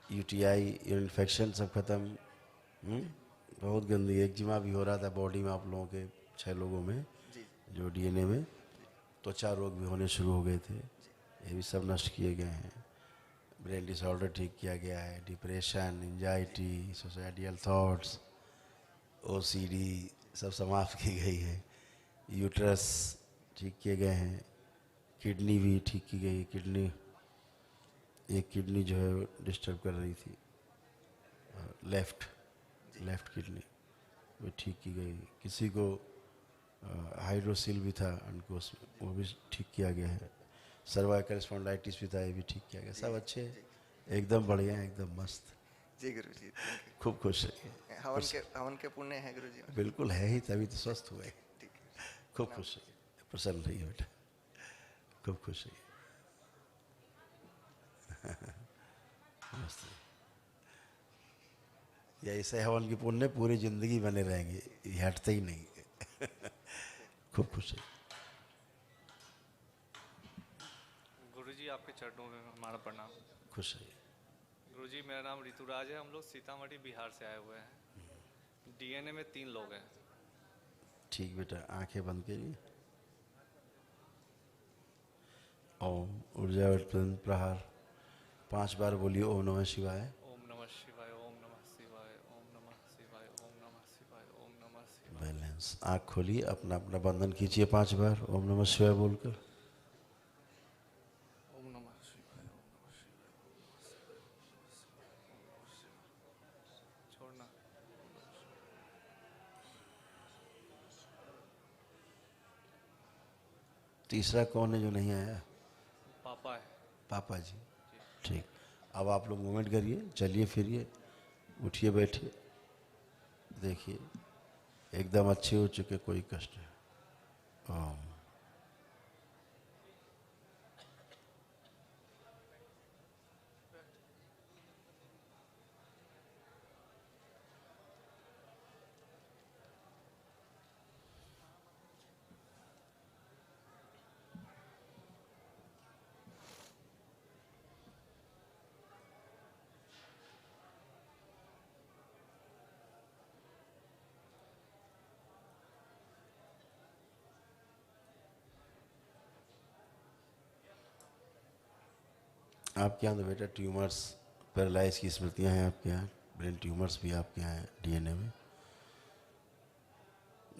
यूटीआई इन्फेक्शन सब खत्म। बहुत गंदी एक्जिमा भी हो रहा था बॉडी में आप लोगों के 6 लोगों में जी जो डीएनए में त्वचा रोग भी होने शुरू हो गए थे, ये भी सब नष्ट किए गए हैं। ब्रेन डिसऑर्डर ठीक किया गया है, depression, anxiety, suicidal thoughts, OCD सब समाप्त की गई है। यूट्रस ठीक किए गए हैं, किडनी भी ठीक की गई। एक किडनी जो है डिस्टर्ब कर रही थी, लेफ्ट किडनी वो ठीक की गई। किसी को हाइड्रोसिल भी था उनको, वो भी ठीक किया गया है। सर्वाइकल स्पॉन्डाइटिस भी था, ये भी ठीक किया गया। सब अच्छे एकदम बढ़िया हैं, एकदम मस्त। जी गुरुजी, खूब खुश रहिए। हवन के पुण्य है गुरुजी। बिल्कुल है ही, तभी तो स्वस्थ हुए। ठीक है। खूब खुश रहिए, प्रसन्न रहिए बेटा, खूब खुश रहिए। मस्त। या ऐसे हवन की पुण्य पूरी जिंदगी बने रहेंगे, ये हटते ही नहीं। खूब खुश रहिए। गुरुजी आपके चरणों में हमारा प्रणाम। खुश रहिए। गुरुजी मेरा नाम ऋतुराज है, हम लोग सीतामढ़ी बिहार से आए हुए हैं। डीएनए में 3 लोग हैं। ठीक बेटा, आंखें बंद करिए। ओम ऊर्जा वर्तन प्रहार 5 बार बोलिए ओम नमः शिवाय। ओम नमः शिवाय, ओम नमः शिवाय, ओम नमः शिवाय, ओम नमः शिवाय, ओम नमः शिवाय। बैलेंस। आँख खोलिए, अपना अपना बंधन कीजिए 5 बार ओम नमः शिवाय बोलकर। ओम नमः शिवाय, ओम नमः शिवाय, छोड़ना। तीसरा कौन है जो नहीं आया? पापा है। पापा जी। ठीक, अब आप लोग मूवमेंट करिए, चलिए फिरिए, उठिए बैठिए, देखिए एकदम अच्छे हो चुके, कोई कष्ट है। ओम। आपके यहाँ तो बेटा ट्यूमर्स, पैरालाइज की स्मृतियाँ हैं आपके यहाँ, ब्रेन ट्यूमर्स भी आपके यहाँ हैं डीएनए में।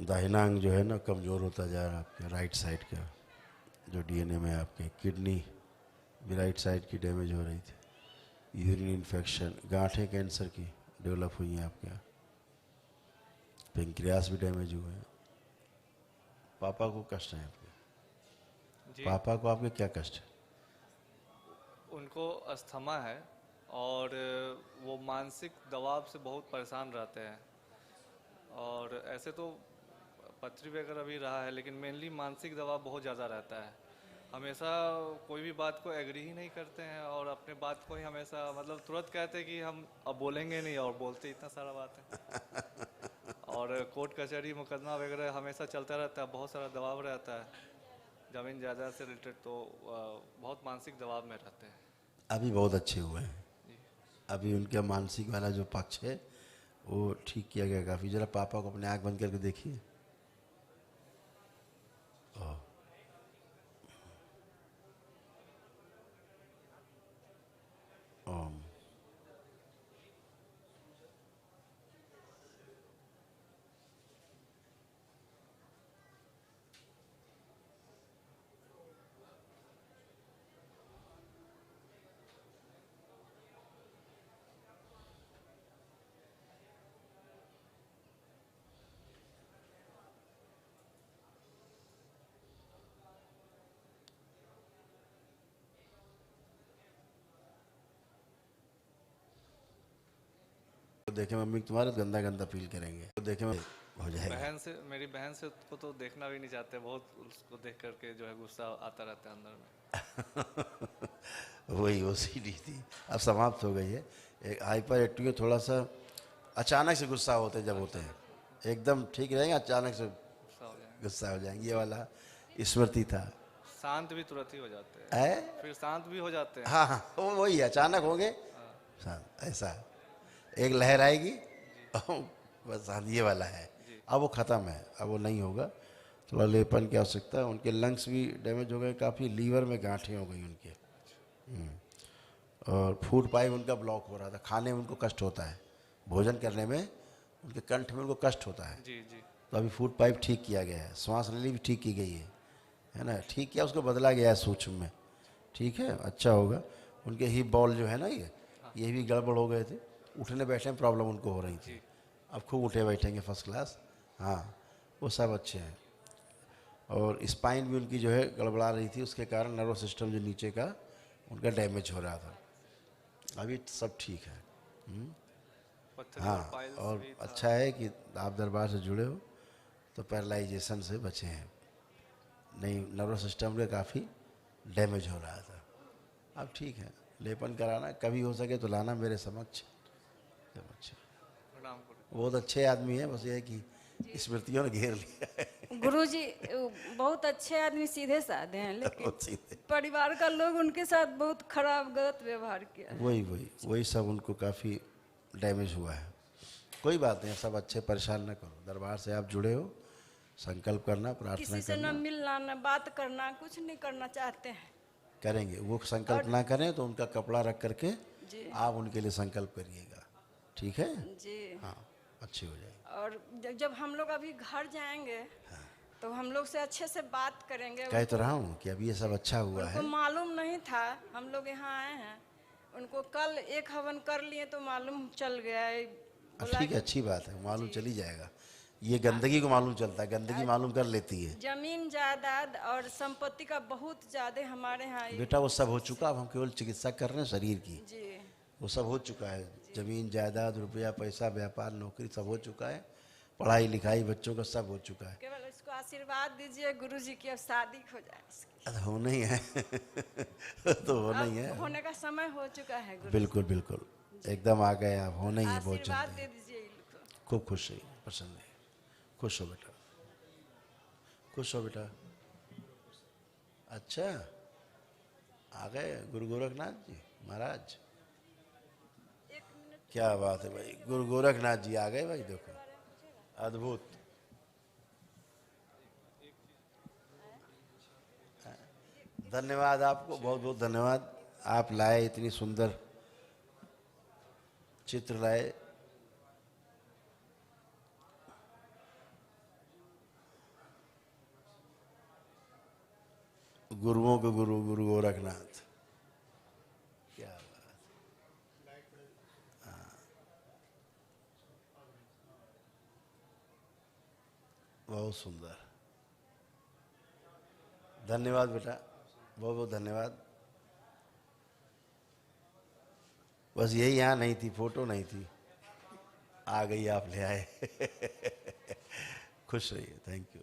दाहिना अंग जो है ना कमज़ोर होता जा रहा है आपके राइट साइड का, जो डीएनए में आपके। किडनी भी राइट साइड की डैमेज हो रही थी। यूरिन इन्फेक्शन, गांठें कैंसर की डेवलप हुई हैं आपके यहाँ। पेंक्रियास भी डैमेज हुए हैं। पापा को कष्ट है आपके? जी, पापा को आपके क्या कष्ट है? उनको अस्थमा है और वो मानसिक दबाव से बहुत परेशान रहते हैं। और ऐसे तो पथरी वगैरह भी रहा है, लेकिन मेनली मानसिक दबाव बहुत ज़्यादा रहता है। हमेशा कोई भी बात को एग्री ही नहीं करते हैं और अपने बात को ही हमेशा मतलब तुरंत कहते हैं कि हम अब बोलेंगे नहीं, और बोलते इतना सारा बात है। और कोर्ट कचहरी मुकदमा वगैरह हमेशा चलता रहता है, बहुत सारा दबाव रहता है ज़मीन जायदाद से रिलेटेड, तो बहुत मानसिक दबाव में रहते हैं। अभी बहुत अच्छे हुए हैं, अभी उनका मानसिक वाला जो पक्ष है वो ठीक किया गया काफ़ी। जरा पापा को अपने आँख बंद करके देखिए। ओम। तो देखे मम्मी तुम्हारा गंदा गंदा फील करेंगे, तो देखे हो जाएगा। मेरी बहन से को तो देखना भी नहीं चाहते, बहुत उसको देख करके जो है गुस्सा आता रहता है अंदर में। वही ओसीडी थी, अब समाप्त हो गई है। एक हाइपर एक्टिव थोड़ा सा अचानक से गुस्सा होते हैं, जब होते हैं एकदम ठीक रहेंगे, अचानक से गुस्सा हो जाएगा। गुस्सा हो जाएंगे। ये वाला स्मृति था। शांत भी तुरंत ही हो जाते हैं, है फिर शांत भी हो जाते हैं। हाँ हाँ, वो वही अचानक होंगे शांत, ऐसा एक लहर आएगी बस शांत। ये वाला है। अब वो ख़त्म है, अब वो नहीं होगा। थोड़ा लेपन की आवश्यकता है। उनके लंग्स भी डैमेज हो गए काफ़ी, लीवर में गांठें हो गई उनके। और फूड पाइप उनका ब्लॉक हो रहा था। खाने में उनको कष्ट होता है, भोजन करने में उनके कंठ में उनको कष्ट होता है। जी जी। तो अभी फूड पाइप ठीक किया गया है, श्वास नली भी ठीक की गई है ना, ठीक किया, उसको बदला गया है सूक्ष्म में। ठीक है, अच्छा होगा। उनके हिप बॉल जो है ना, ये भी गड़बड़ हो गए थे, उठने बैठने में प्रॉब्लम उनको हो रही थी। अब खूब उठे बैठेंगे फर्स्ट क्लास। हाँ, वो सब अच्छे हैं। और स्पाइन भी उनकी जो है गड़बड़ा रही थी, उसके कारण नर्वस सिस्टम जो नीचे का उनका डैमेज हो रहा था। अभी सब ठीक है। पत्थरी हाँ, और पाइल्स और भी था। अच्छा है कि आप दरबार से जुड़े हो तो पैरालाइजेशन से बचे हैं। नहीं, नर्वस सिस्टम का काफ़ी डैमेज हो रहा था। अब ठीक है। लेपन कराना कभी हो सके तो लाना मेरे समक्ष। प्रणाम करो। बहुत अच्छे आदमी हैं, बस ये है कि स्मृतियों ने घेर लिया है। गुरुजी बहुत अच्छे आदमी, सीधे साधे हैं, लेकिन बहुत सीधे। परिवार का लोग उनके साथ बहुत खराब गलत व्यवहार किया। वही सब उनको काफ़ी डैमेज हुआ है। कोई बात नहीं, सब अच्छे, परेशान ना करो। दरबार से आप जुड़े हो, संकल्प करना, प्रार्थना किसी से करना। न मिलना न बात करना, कुछ नहीं करना चाहते हैं। करेंगे, वो संकल्प ना करें तो उनका कपड़ा रख करके जी आप उनके लिए संकल्प करिएगा। ठीक है, जी। हाँ, अच्छी हो जाएगी। और जब हम लोग अभी घर जाएंगे तो हम लोग से अच्छे से बात करेंगे। कह तो रहा हूँ कि अभी ये सब अच्छा हुआ है। उनको मालूम नहीं था, हम लोग यहाँ आए हैं, उनको कल एक हवन कर लिए तो मालूम चल गया है। बोला ठीक है, अच्छी बात है, मालूम चली जाएगा। ये गंदगी को मालूम चलता है, गंदगी मालूम कर लेती है। जमीन जायदाद और संपत्ति का बहुत ज्यादा हमारे यहाँ बेटा वो सब हो चुका, अब हम केवल चिकित्सा कर रहे हैं शरीर की। जी वो सब हो चुका है। जमीन जायदाद, रुपया पैसा, व्यापार, नौकरी सब हो चुका है। पढ़ाई लिखाई बच्चों का सब हो चुका है। केवल इसको आशीर्वाद दीजिए गुरुजी की, अब शादी हो जाए इसकी। अब होना ही है तो होना ही है। अब होने का समय हो चुका है गुरुजी। बिल्कुल बिल्कुल, एकदम आ गए आप, होना ही है बहुत आशीर्वाद जल्दी। दे दीजिए इनको। खूब खुश रहिए, प्रसन्न रहिए। खुश हो बेटा, खुश हो बेटा। अच्छा, आ गए गुरु गोरखनाथ जी महाराज, क्या बात है भाई। गुरु गोरखनाथ जी आ गए भाई, देखो अद्भुत। धन्यवाद आपको, बहुत बहुत धन्यवाद। आप लाए, इतनी सुंदर चित्र लाए। गुरुओं के गुरु गुरु गोरखनाथ, क्या बात। हाँ, बहुत सुंदर। धन्यवाद बेटा, बहुत बहुत धन्यवाद। बस यही यहाँ नहीं थी, फोटो नहीं थी, आ गई, आप ले आए खुश रहिए, थैंक यू।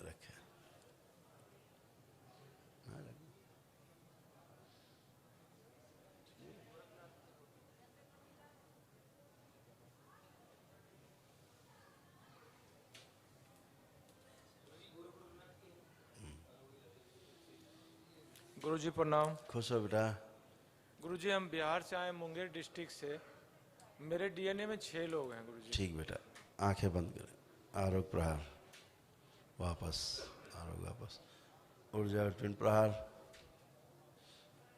रखे गुरुजी प्रणाम। खुश हो बेटा। गुरुजी हम बिहार से आए, मुंगेर डिस्ट्रिक्ट से। मेरे डीएनए में 6 लोग हैं गुरुजी। ठीक बेटा, आंखें बंद करें। आरोग्य प्रहार, वापस आरोग्य, वापस ऊर्जा ट्विन प्रहार।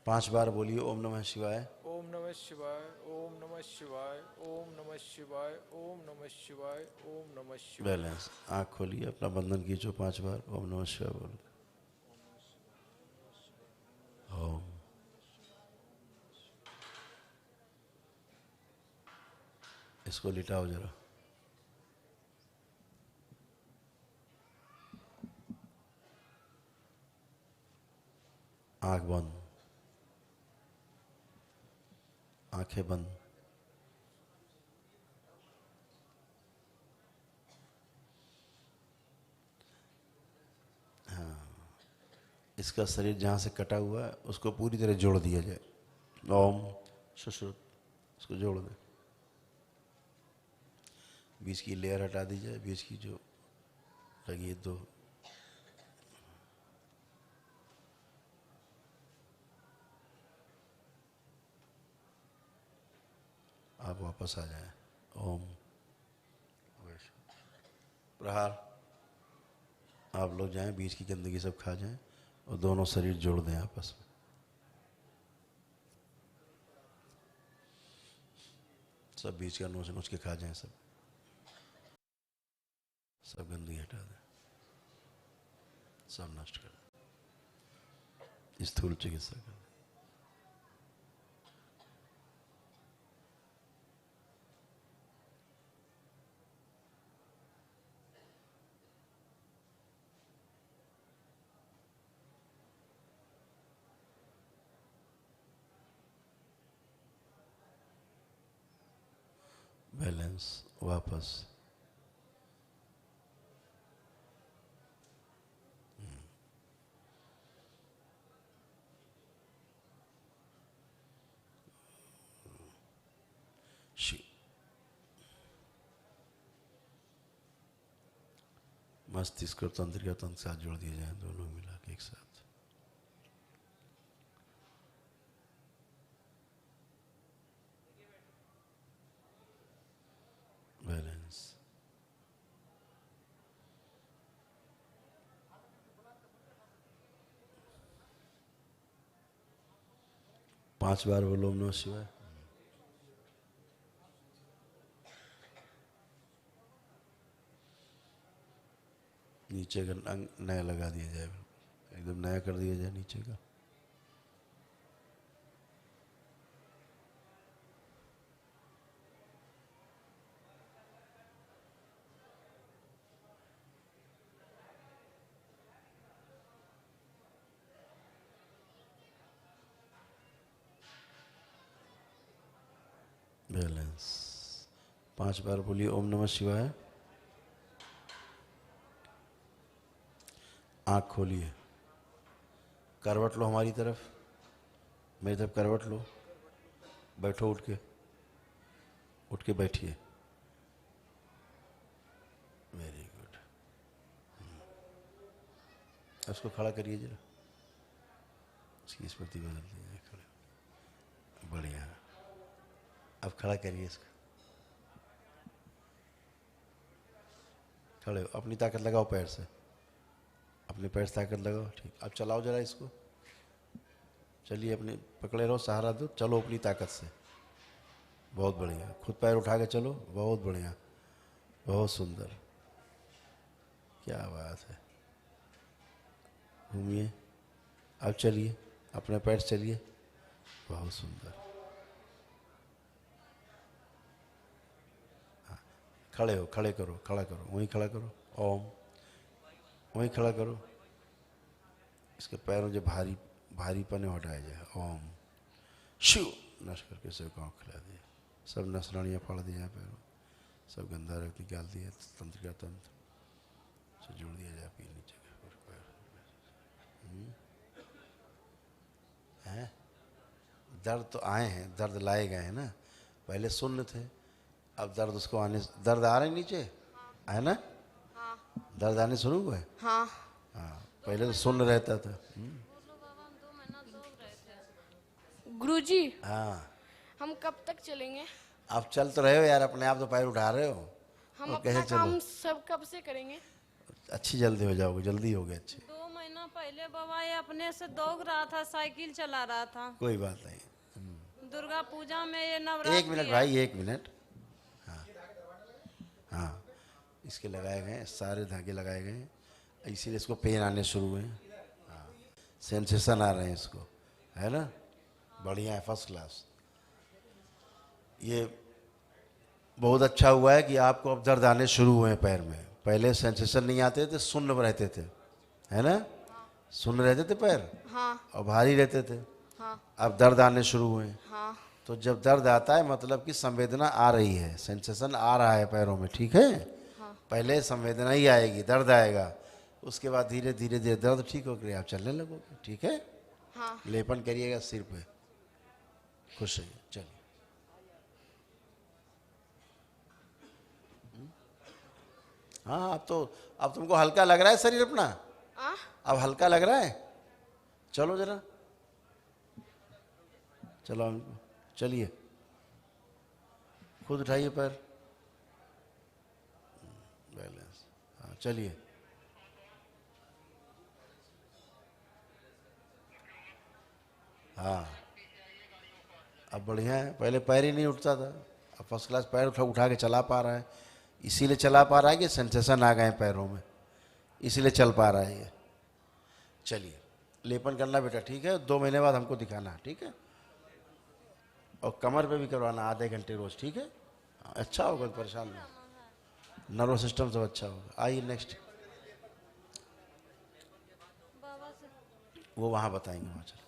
5 बार बोलिए ओम नमः शिवाय। ओम नमः शिवाय, ओम नमः शिवाय, ओम नमः शिवाय, ओम नमः शिवाय, ओम नमः शिवाय। बैलेंस, आँख खोलिए, अपना बंधन खींचो 5 बार। ओम नमः शिवाय बोलो। ओम। इसको लिटाओ जरा। आँख बंद, आंखें बंद। हाँ, इसका शरीर जहाँ से कटा हुआ है उसको पूरी तरह जोड़ दिया जाए। ओम सुश्रुत, इसको जोड़ दें। बीच की लेयर हटा दी जाए, बीच की जो लगी दो। आप वापस आ जाएं। ओम प्रहार। आप लोग जाएं, बीच की गंदगी सब खा जाएं और दोनों शरीर जोड़ दें आपस में। सब बीच का नोच नोच के खा जाएं, सब गंदगी हटा दें, सब नष्ट कर दें, स्थूल चिकित्सा कर दें। बैलेंस वापस। मस्तिष्क और तंत्रिका तंत्र साथ जोड़ दिए जाए, दोनों मिला के एक साथ। बैलेंस। पांच बार बोलो ओम नमः शिवाय। नीचे का नया लगा दिया जाए, एकदम नया कर दिया जाए नीचे का। बैलेंस। पांच बार बोलिए ओम नमः शिवाय। आँख खोलिए, करवट लो हमारी तरफ, मेरी तरफ करवट लो, बैठो उठ के बैठिए। Very good. उसको खड़ा करिए जरा, इसकी स्मृति बदल दीजिए। खड़े, बढ़िया। अब खड़ा करिए इसको, खड़े हो, अपनी ताकत लगाओ पैर से, अपने पैर से ताकत लगाओ। ठीक, अब चलाओ जरा इसको, चलिए, अपने पकड़े रहो, सहारा दो, चलो अपनी ताकत से। बहुत बढ़िया, खुद पैर उठा के चलो, बहुत बढ़िया, बहुत सुंदर, क्या बात है। घूमिए, अब चलिए, अपने पैर से चलिए, बहुत सुंदर। हाँ, खड़े हो, खड़े करो, खड़ा करो, वहीं खड़ा करो। ओम, वहीं खड़ा करो। इसके पैरों जो भारीपन है हटाया जाए। ओम शिव। नश करके सब गाँव खिला दिया, सब नसरानियाँ फाड़ दी जाए, पैरों सब गंदा रख निकाल दिया, तंत्रिका तंत्र से जोड़ दिया जाए आपकी नीचे का पैर। हैं, दर्द तो आए हैं, दर्द लाए गए हैं ना, पहले शून्य थे, अब दर्द उसको आने, दर्द आ रहे हैं नीचे, है ना। हाँ दर्द आने शुरू हुए। हाँ हाँ, पहले तो शून्य रहता था। गुरुजी, हाँ, हम कब तक चलेंगे? आप चल तो रहे हो यार, अपने आप तो पैर उठा रहे हो। हम और अपना कैसे चलो, काम सब कब से करेंगे? अच्छी जल्दी हो जाओगे, जल्दी हो गए अच्छे। 2 महीना पहले बाबा ये अपने से दौड़ रहा था, साइकिल चला रहा था। कोई बात नहीं। दुर्गा पूजा में ये नवरात्रि। एक मिनट भाई, एक मिनट। हाँ हाँ, इसके लगाए गए, सारे धागे लगाए गए हैं, इसीलिए इसको पेन आने शुरू हुए हैं। हाँ, सेंसेशन आ रहे हैं इसको, है ना। बढ़िया है, फर्स्ट क्लास। ये बहुत अच्छा हुआ है कि आपको अब दर्द आने शुरू हुए हैं पैर में। पहले सेंसेशन नहीं आते थे, शून्य रहते थे, है ना। शून्य रहते थे पैर, हाँ और भारी रहते थे। हाँ अब दर्द आने शुरू हुए हैं। हाँ तो जब दर्द आता है मतलब कि संवेदना आ रही है, सेंसेशन आ रहा है पैरों में, ठीक है। पहले संवेदना ही आएगी, दर्द आएगा, उसके बाद धीरे धीरे धीरे दर्द ठीक होकर आप चलने लगोगे, ठीक है। हाँ। लेपन करिएगा सिर पे, खुश रहिए, चलिए। हाँ अब तुमको हल्का लग रहा है शरीर अपना? अब हल्का लग रहा है? चलो जरा, चलो चलिए, खुद उठाइए पैर, बैलेंस। हाँ चलिए, हाँ अब बढ़िया है। पहले पैर ही नहीं उठता था, अब फर्स्ट क्लास पैर उठा के चला पा रहा है। इसीलिए चला पा रहा है कि सेंसेशन आ गए पैरों में, इसीलिए चल पा रहा है ये। चलिए, लेपन करना बेटा, ठीक है? 2 महीने बाद हमको दिखाना, ठीक है? और कमर पे भी करवाना आधे घंटे रोज, ठीक है? अच्छा होगा, परेशान नहीं, नर्वस सिस्टम सब अच्छा होगा। आइए नेक्स्ट, वो वहाँ बताएंगे, वहाँ चलो।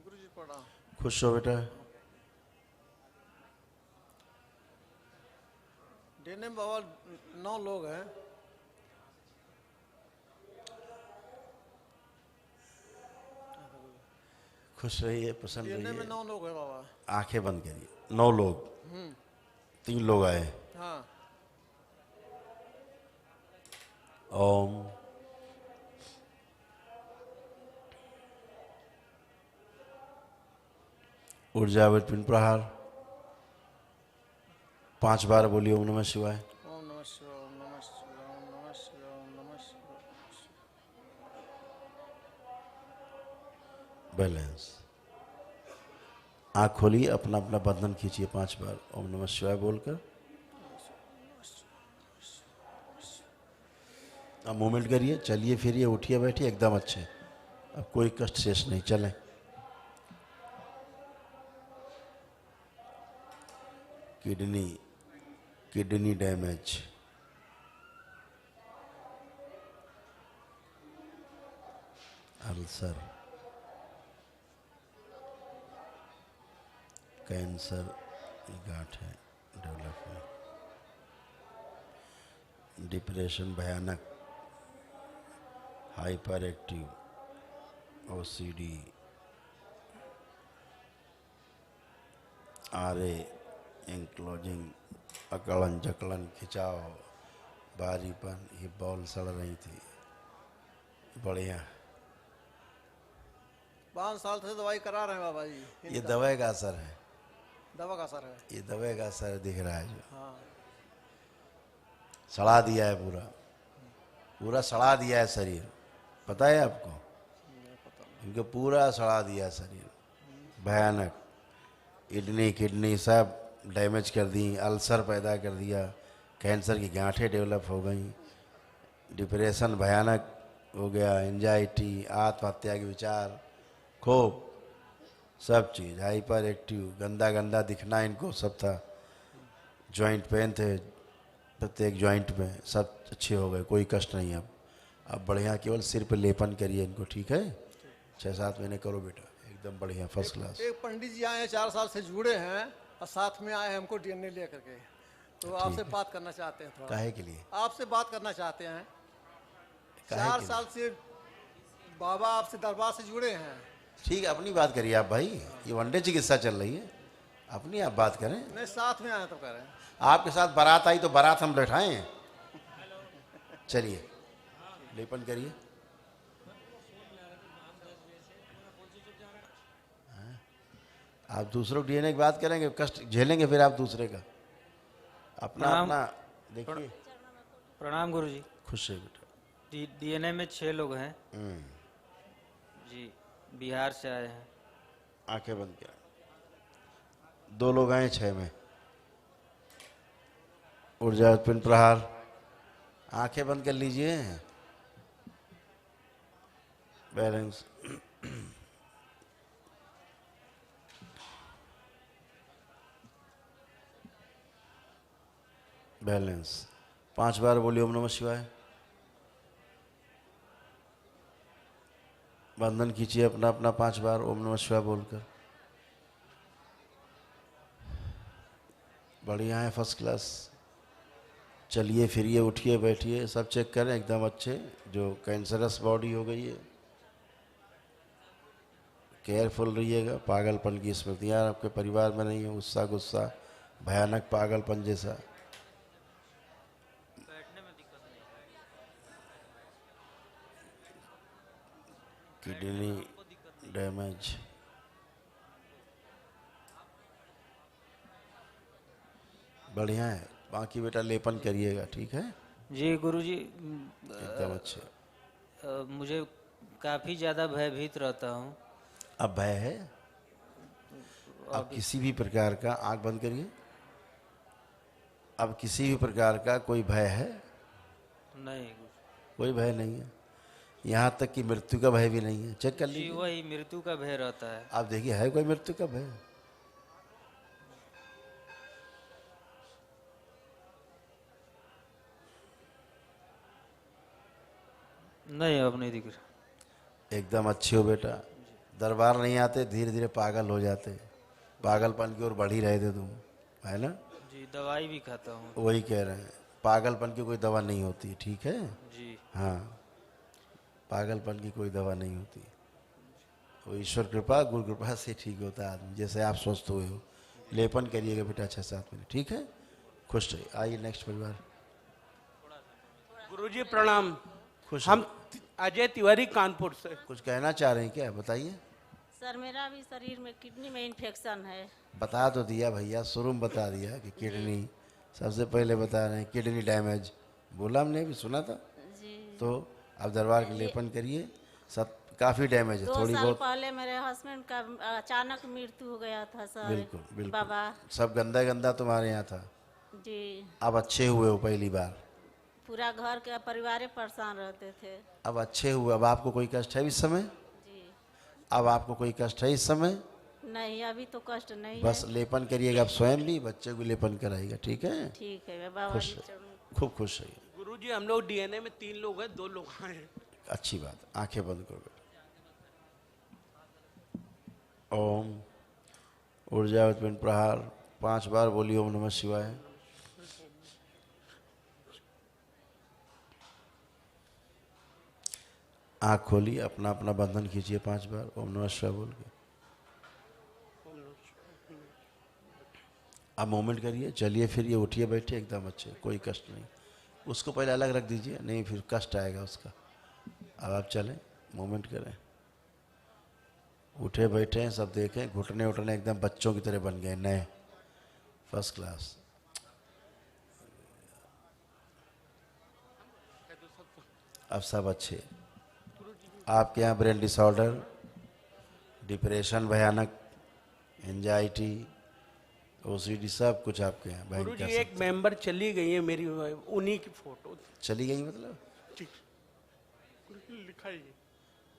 गुरुजी प्रणाम। खुश हो बेटा। डीएनए में बाबा 9 लोग हैं। खुश रहिए, प्रसन्न डीएनए में रहिए। 9 लोग हैं बाबा। आंखें बंद करिए। 9 लोग, 3 लोग आए। हाँ। ओम ऊर्जावत पिंड प्रहार 5 बार बोलिए ओम नमः शिवाय। ओम नमः शिवाय, ओम नमः शिवाय, ओम नमः शिवाय, ओम नमः शिवाय। बैलेंस। आँख खोलिए, अपना अपना बंधन खींचिए 5 बार ओम नमः शिवाय बोलकर। अब मूवमेंट करिए, चलिए फिरिए, उठिए बैठिए, एकदम अच्छे। अब कोई कष्ट शेष नहीं, चलें। किडनी डैमेज, अल्सर, कैंसर गांठ है डेवलप हुई, डिप्रेशन भयानक, हाइपर एक्टिव, OCD, आरे इंक्लोजिंग, अकड़न जकड़न, खिंचाव, भारीपन, ये बॉल सड़ रही थी। बढ़िया। 5 साल से दवाई करा रहे हैं बाबा जी। ये दवाई का असर है, दवा का असर है। ये दवाई का असर दिख रहा है, जो हाँ। सड़ा दिया है, पूरा पूरा सड़ा दिया है शरीर, पता है आपको? इनको पूरा सड़ा दिया है शरीर, भयानक। किडनी सब डैमेज कर दी, अल्सर पैदा कर दिया, कैंसर की गांठें डेवलप हो गई, डिप्रेशन भयानक हो गया, एंजाइटी, आत्महत्या के विचार, खूब सब चीज़, हाइपर एक्टिव, गंदा गंदा दिखना इनको सब था, जॉइंट पेन थे प्रत्येक जॉइंट में, सब अच्छे हो गए, कोई कष्ट नहीं। अब बढ़िया, केवल सिर पे लेपन करिए इनको, ठीक है? 6-7 महीने करो बेटा, एकदम बढ़िया, फर्स्ट क्लास। एक पंडित जी आए हैं, 4 साल से जुड़े हैं और साथ में आए हैं हमको डीएनए लेकर के, तो आपसे बात करना चाहते हैं। थोड़ा काहे के लिए? आपसे बात करना चाहते हैं। काहे 4 के साल से बाबा आपसे दरबार से जुड़े हैं। ठीक है, अपनी बात करिए आप भाई, ये वनडे चिकित्सा चल रही है, अपनी आप बात करें। नहीं, साथ में आए तो कह रहे हैं। आपके साथ बारात आई तो बारात हम बैठाएं। चलिए, लेपन करिए। आप दूसरों डीएनए की बात करेंगे, कष्ट झेलेंगे फिर आप दूसरे का, अपना अपना देखिए। प्रणाम गुरुजी। खुश है बेटा। डीएनए में 6 लोग हैं जी, बिहार से आए हैं। आंखें बंद किया। 2 लोग आए 6 में। ऊर्जा पिंड प्रहार, आंखें बंद कर लीजिए। बैलेंस। बैलेंस। 5 बार बोलिए ओम नमः शिवाय। बंधन कीजिए अपना अपना 5 बार ओम नमः शिवाय बोलकर। बढ़िया है, फर्स्ट क्लास। चलिए फिरिए, उठिए बैठिए, सब चेक करें, एकदम अच्छे। जो कैंसरस बॉडी हो गई है, केयरफुल रहिएगा। पागलपन की स्मृतियाँ आपके परिवार में नहीं हो, गुस्सा गुस्सा भयानक पागलपन जैसा। बैठने में दिक्कत नहीं। किडनी डैमेज, बढ़िया है। बाकी बेटा लेपन करिएगा, ठीक है? जी गुरुजी, एकदम अच्छे। मुझे काफ़ी ज़्यादा भयभीत रहता हूँ। अब भय है? अब किसी भी प्रकार का, आंख बंद करिए, अब किसी भी प्रकार का कोई भय है? नहीं कोई भय नहीं है। यहाँ तक कि मृत्यु का भय भी नहीं है। चेक कर जी, लीजिए। वही मृत्यु का भय रहता है। आप देखिए, है कोई मृत्यु का भय? नहीं, अब नहीं दिख रहा। एकदम अच्छे हो बेटा। दरबार नहीं आते, धीरे धीरे पागल हो जाते, पागलपन की ओर बढ़ ही रहे थे तुम, है ना? जी, दवाई भी खाता हूँ। वही कह रहे हैं, पागलपन की कोई दवा नहीं होती, ठीक है? जी हाँ, पागलपन की कोई दवा नहीं होती। वो ईश्वर कृपा, गुरु कृपा से ठीक होता है आदमी, जैसे आप स्वस्थ हुए हो। लेपन करिएगा बेटा 6-7 मिनट, ठीक है? खुश रहिए। आइए नेक्स्ट परिवार। गुरुजी प्रणाम। खुश हम अजय तिवारी कानपुर से। कुछ कहना चाह रहे हैं क्या? बताइए। सर मेरा भी शरीर में किडनी में इन्फेक्शन है। बता तो दिया भैया, शुरू में बता दिया कि किडनी, सबसे पहले बता रहे हैं किडनी डैमेज, बोला हमने भी, सुना था जी। तो अब दरबार के लेपन करिए। सब काफ़ी डैमेज है, 2 थोड़ी साल बहुत। पहले मेरे हस्बैंड का अचानक मृत्यु हो गया था सर। बिल्कुल बिल्कुल बाबा सब गंदा गंदा तुम्हारे यहाँ था। जी। अब अच्छे हुए हो पहली बार। पूरा घर का परिवार परेशान रहते थे। अब अच्छे हुए। अब आपको कोई कष्ट है इस समय? जी। अब आपको कोई कष्ट है इस समय? नहीं, अभी तो कष्ट नहीं बस है। लेपन करिएगा, आप स्वयं भी, बच्चे को लेपन कराइएगा, ठीक है? ठीक है बाबा खुश जी, रहिए, चलो। खूब खुश रहिए। गुरुजी हम लोग डीएनए में 3 लोग हैं, 2 लोग हैं। अच्छी बात। आंखें बंद करो बेटा। ओम ऊर्जा उत्पन्न प्रहार 5 बार बोलिए। ओम नमः शिवाय। आँख खोलिए, अपना अपना बंधन खींचिए 5 बार ओम नमः शिवाय बोल के। अब मूवमेंट करिए, चलिए फिरिए, उठिए बैठिए, एकदम अच्छे, कोई कष्ट नहीं। उसको पहले अलग रख दीजिए, नहीं फिर कष्ट आएगा उसका। अब आप चलें, मूवमेंट करें, उठे बैठे हैं, सब देखें, घुटने उठने एकदम बच्चों की तरह बन गए, नए, फर्स्ट क्लास। अब सब अच्छे। आपके यहाँ ब्रेन डिसऑर्डर, डिप्रेशन भयानक, एंजाइटी, ओसीडी, सब कुछ आपके यहाँ गुरुजी भयंकर। एक मेंबर चली गई है मेरी, उन्हीं की फोटो चली गई मतलब? जी गुरुजी लिखा है,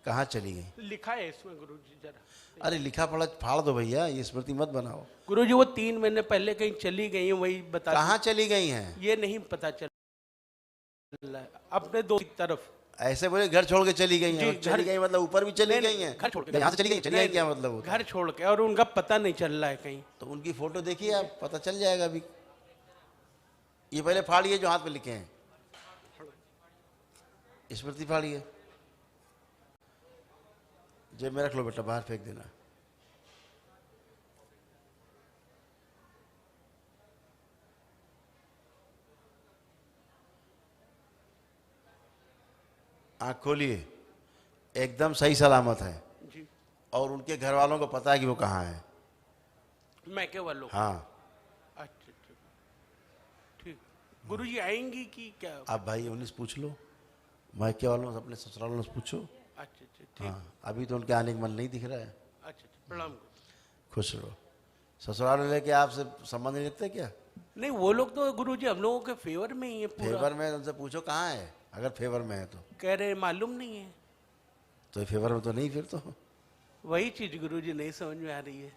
कहाँ चली गई? लिखा है इसमें गुरुजी जरा। अरे लिखा पढ़ा फाड़ दो भैया, ये स्मृति मत बनाओ। गुरुजी वो 3 महीने पहले कहीं चली गई हैं, वही बता। कहाँ चली गई हैं? ये नहीं पता चल रहा है। अपने दोस्त की तरफ। ऐसे बोले घर छोड़ के चली गई हैं। जी, चली गई मतलब ऊपर भी चली गई हैं? घर छोड़ के। यहाँ से चली गई क्या मतलब होता है? घर छोड़ के, और उनका पता नहीं चल रहा है कहीं। तो उनकी फोटो देखिए आप, पता चल जाएगा अभी। ये पहले फाड़िए जो हाथ पे लिखे हैं, स्मृति फाड़िए। जेब में रख लो बेटा, बाहर फेंक देना। आँख खोलिए, एकदम सही सलामत है। जी। और उनके घर वालों को पता है कि वो कहाँ है। मैं के वालों। हाँ। अच्छा ठीक। गुरुजी आएंगी कि क्या? आप भाई 19 पूछ लो, मायके वालों से, अपने ससुराल वालों से पूछो। अच्छा ठीक। हाँ, अभी तो उनके आने का मन नहीं दिख रहा है। अच्छा प्रणाम। खुश रहो। ससुराल वाले के आपसे संबंध नहीं रखते क्या? नहीं, वो लोग तो गुरुजी हम लोगों के फेवर में ही है पूरा। फेवर में? उनसे पूछो कहाँ है, अगर फेवर में है तो। कह रहे मालूम नहीं है। तो फेवर में तो नहीं, फिर तो वही चीज गुरुजी नहीं समझ में आ रही है,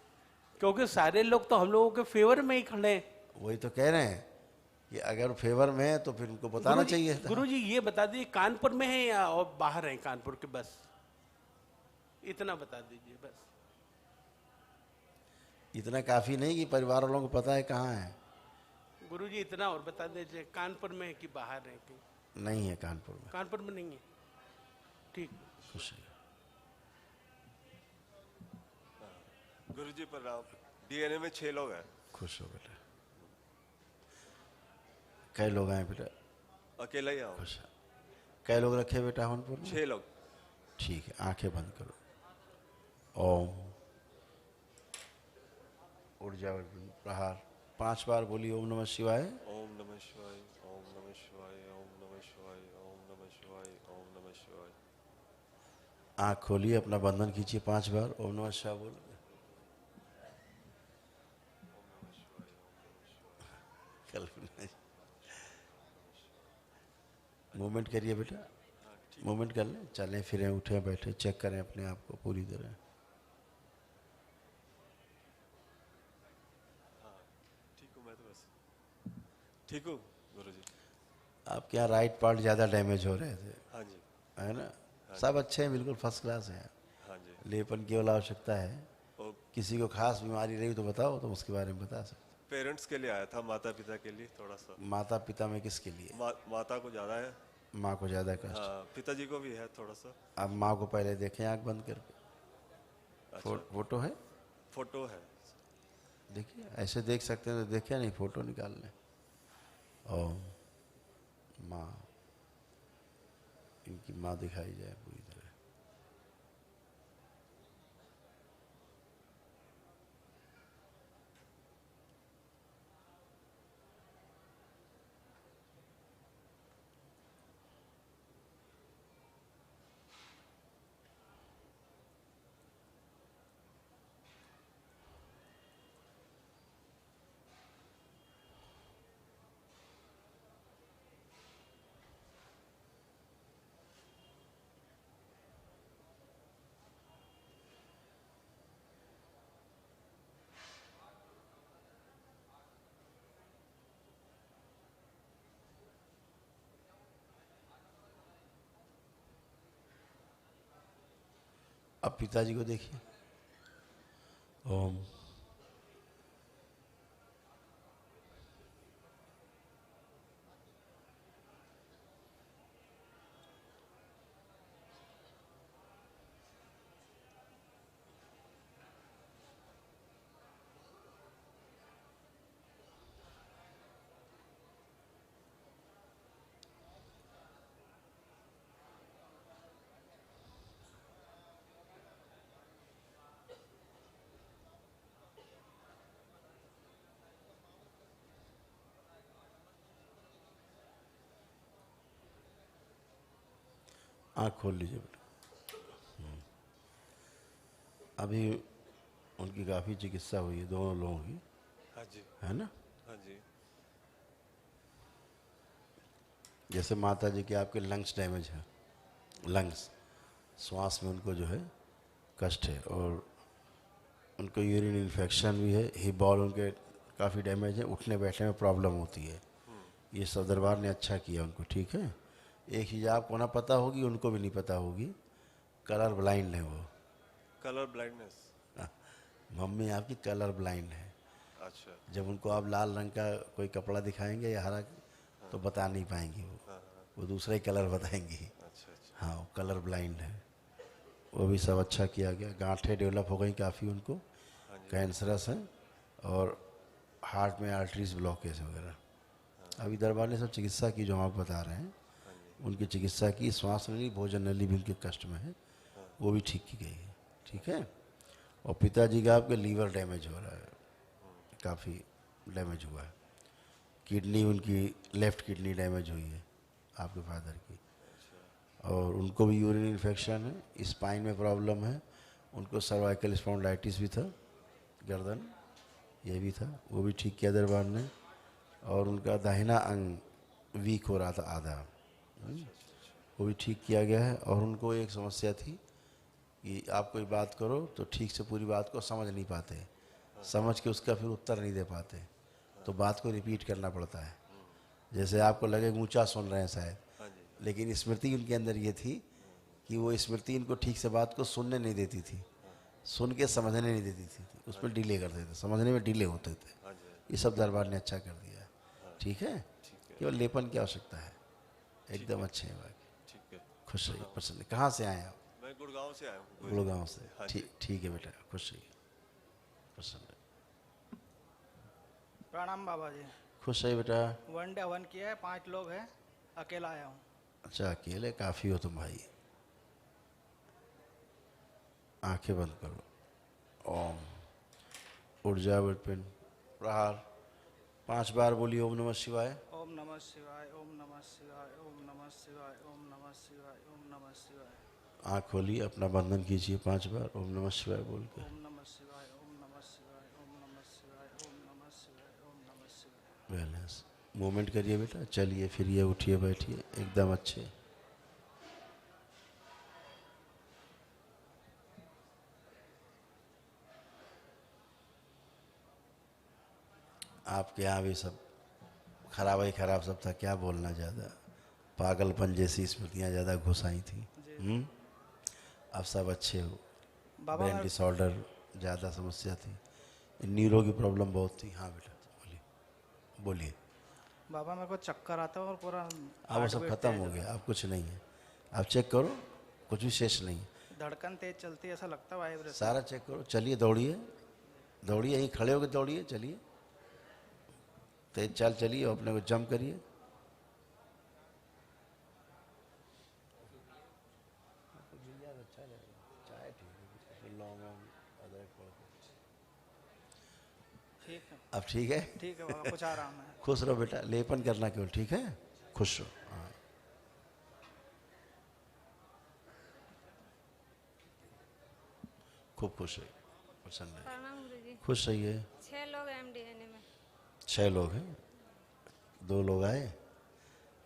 क्योंकि सारे लोग तो हम लोगों के फेवर में ही खड़े हैं। वही तो कह रहे हैं कि अगर फेवर में है तो फिर उनको बताना चाहिए था। गुरुजी ये बता दीजिए कानपुर में है या और बाहर है कानपुर के? बस इतना बता दीजिए बस। इतना काफी नहीं कि परिवार वालों को पता है कहाँ है। गुरुजी इतना और बता दीजिए, कानपुर में है कि बाहर है? कि नहीं है कानपुर में। कानपुर में नहीं है। ठीक। खुश है। गुरुजी प्रणाम। डीएनए में 6 लोग हैं। खुश हो बेटा। कई लोग आए बेटा? अकेला ही आऊँ। खुश। कई लोग रखे बेटा हवनपुर में? 6 लोग। ठीक है, आंखें बंद करो। ओम ऊर्जा प्रहार 5 बार बोली ओम नमः शिवाय। ओम नमः शिवाय, ओम नमः शिवाय, ओम नमः शिवाय, ओम नमः शिवाय, ओम नमः शिवाय। आंख खोलिए, अपना बंधन खींचिए 5 बार। ओम नमः शिवाय बोल। मूवमेंट करिए बेटा, मूवमेंट कर लें, चलें फिरें उठें बैठे, चेक करें अपने आप को पूरी तरह। ठीक हूँ मैं तो बस। ठीक हूँ गुरुजी। आपके यहाँ राइट पार्ट ज़्यादा डैमेज हो रहे थे। हाँ जी। है ना? सब अच्छे हैं, बिल्कुल फर्स्ट क्लास हैं। हाँ जी। लेपन केवल आवश्यकता है। और किसी को खास बीमारी रही तो बताओ, तो उसके बारे में बता सकते। पेरेंट्स के लिए आया था, माता पिता के लिए थोड़ा सा। माता पिता में किसके लिए? माता को ज़्यादा है। माँ को ज़्यादा कष्ट। हाँ, पिताजी को भी है थोड़ा सा। अब माँ को पहले देखें आँख बंद करके। अच्छा। फोटो है? फोटो है। देखिए, ऐसे देख सकते हैं तो देखिए, नहीं फोटो निकाल लें। ओम माँ, इनकी माँ दिखाई जाए पूरी तरह। अब पिताजी को देखिए। ओम आँख खोल लीजिए बेटा। अभी उनकी काफ़ी चिकित्सा हुई है, दोनों लोगों की। हाँ जी। है ना? हाँ जी। जैसे माता जी के आपके लंग्स डैमेज है, लंग्स, श्वास में उनको जो है कष्ट है, और उनको यूरिन इन्फेक्शन भी है, हिप बॉल उनके काफ़ी डैमेज है, उठने बैठने में प्रॉब्लम होती है। ये सब दरबार ने अच्छा किया उनको। ठीक है, एक चीज़ आपको ना पता होगी, उनको भी नहीं पता होगी, कलर ब्लाइंड है वो। Colour blindness? मम्मी आपकी कलर ब्लाइंड है। अच्छा। जब उनको आप लाल रंग का कोई कपड़ा दिखाएंगे या हरा, तो बता नहीं पाएंगी वो दूसरा ही कलर बताएंगी। अच्छा अच्छा। हाँ, वो कलर ब्लाइंड है। वो भी सब अच्छा किया गया। गांठें डेवलप हो गई काफ़ी उनको, कैंसरस है, और हार्ट में आर्टरीज ब्लॉकेज वगैरह। अभी दरबार ने सब चिकित्सा की, जो हम आप बता रहे हैं उनकी चिकित्सा की। श्वास नली, भोजन नली भी उनके कष्ट में है, वो भी ठीक की गई है। ठीक है। और पिताजी का आपके लीवर डैमेज हो रहा है, काफ़ी डैमेज हुआ है। किडनी उनकी, लेफ़्ट किडनी डैमेज हुई है आपके फादर की, और उनको भी यूरिन इन्फेक्शन है, स्पाइन में प्रॉब्लम है, उनको सर्वाइकल स्पॉन्डिलाइटिस भी था, गर्दन ये भी था, वो भी ठीक किया दरबार ने। और उनका दाहिना अंग वीक हो रहा था आधा, वो भी ठीक किया गया है। और उनको एक समस्या थी कि आप कोई बात करो तो ठीक से पूरी बात को समझ नहीं पाते, समझ के उसका फिर उत्तर नहीं दे पाते, तो बात को रिपीट करना पड़ता है। जैसे आपको लगे ऊंचा सुन रहे हैं शायद, लेकिन स्मृति उनके अंदर ये थी कि वो स्मृति इनको ठीक से बात को सुनने नहीं देती थी, सुन के समझने नहीं देती थी, उसमें डिले करते थे, समझने में डिले होते थे। ये सब दरबार ने अच्छा कर दिया। ठीक है, केवल लेपन की आवश्यकता है। एकदम अच्छे हैं बाकी। ठीक है। खुश रहिए, प्रसन्न। कहाँ से आए आप? मैं गुड़गांव से आया हूँ। गुड़गांव से। हाँ जी। ठीक है बेटा, खुश रहिए। प्रसन्न रहिए। प्रणाम बाबा जी। खुश रहिए बेटा। वनडे हवन किया है, 5 लोग हैं, अकेला आया हूँ। अच्छा, अकेले काफ़ी हो तुम भाई। आंखें बंद करो। ओम ऊर्जा पिंड प्रहार 5 बार बोलिए ओम नमः शिवाय। ओम नमः शिवाय, ओम नमः शिवाय, ओम नमः शिवाय, ओम नमः शिवाय, ओम नमः शिवाय। आँख खोलिए, अपना बंधन कीजिए 5 बार ओम नमः शिवाय बोल के। ओम नमः शिवाय, ओम नमः शिवाय, ओम नमः शिवाय, ओम नमः शिवाय, ओम नमः शिवाय। बैलेंस मूवमेंट करिए बेटा, चलिए फिरिए, उठिए, बैठिए, एकदम अच्छे। आपके यहाँ भी सब खराब ही खराब सब था, क्या बोलना, ज़्यादा पागलपन जैसी स्मृतियाँ ज़्यादा घुस आई थी। अब सब अच्छे हो। बाबा ब्रेन डिसऑर्डर ज़्यादा समस्या थी, न्यूरो की प्रॉब्लम बहुत थी। हाँ बेटा बोलिए, बोलिए। बाबा मेरे को चक्कर आता है और पूरा अब वो सब खत्म हो गया, अब कुछ नहीं है। आप चेक करो, कुछ भी शेष नहीं है। धड़कन तेज चलती है, ऐसा लगता है वाइब्रेशन। सारा चेक करो। चलिए दौड़िए, दौड़िए, यहीं खड़े होकर दौड़िए, चलिए तेज चाल चलिए, अपने को जंप करिए। ठीक है, अब ठीक है? ठीक है बाबा, कुछ आराम है। खुश रहो बेटा, लेपन करना केवल, ठीक है? खुश रहो। हाँ, खूब खुश रहिए, प्रसन्न रहिए, प्रणाम गुरुजी। खुश रहिए। 6 लोग हैं MDNA में। 6 लोग हैं, 2 लोग आए।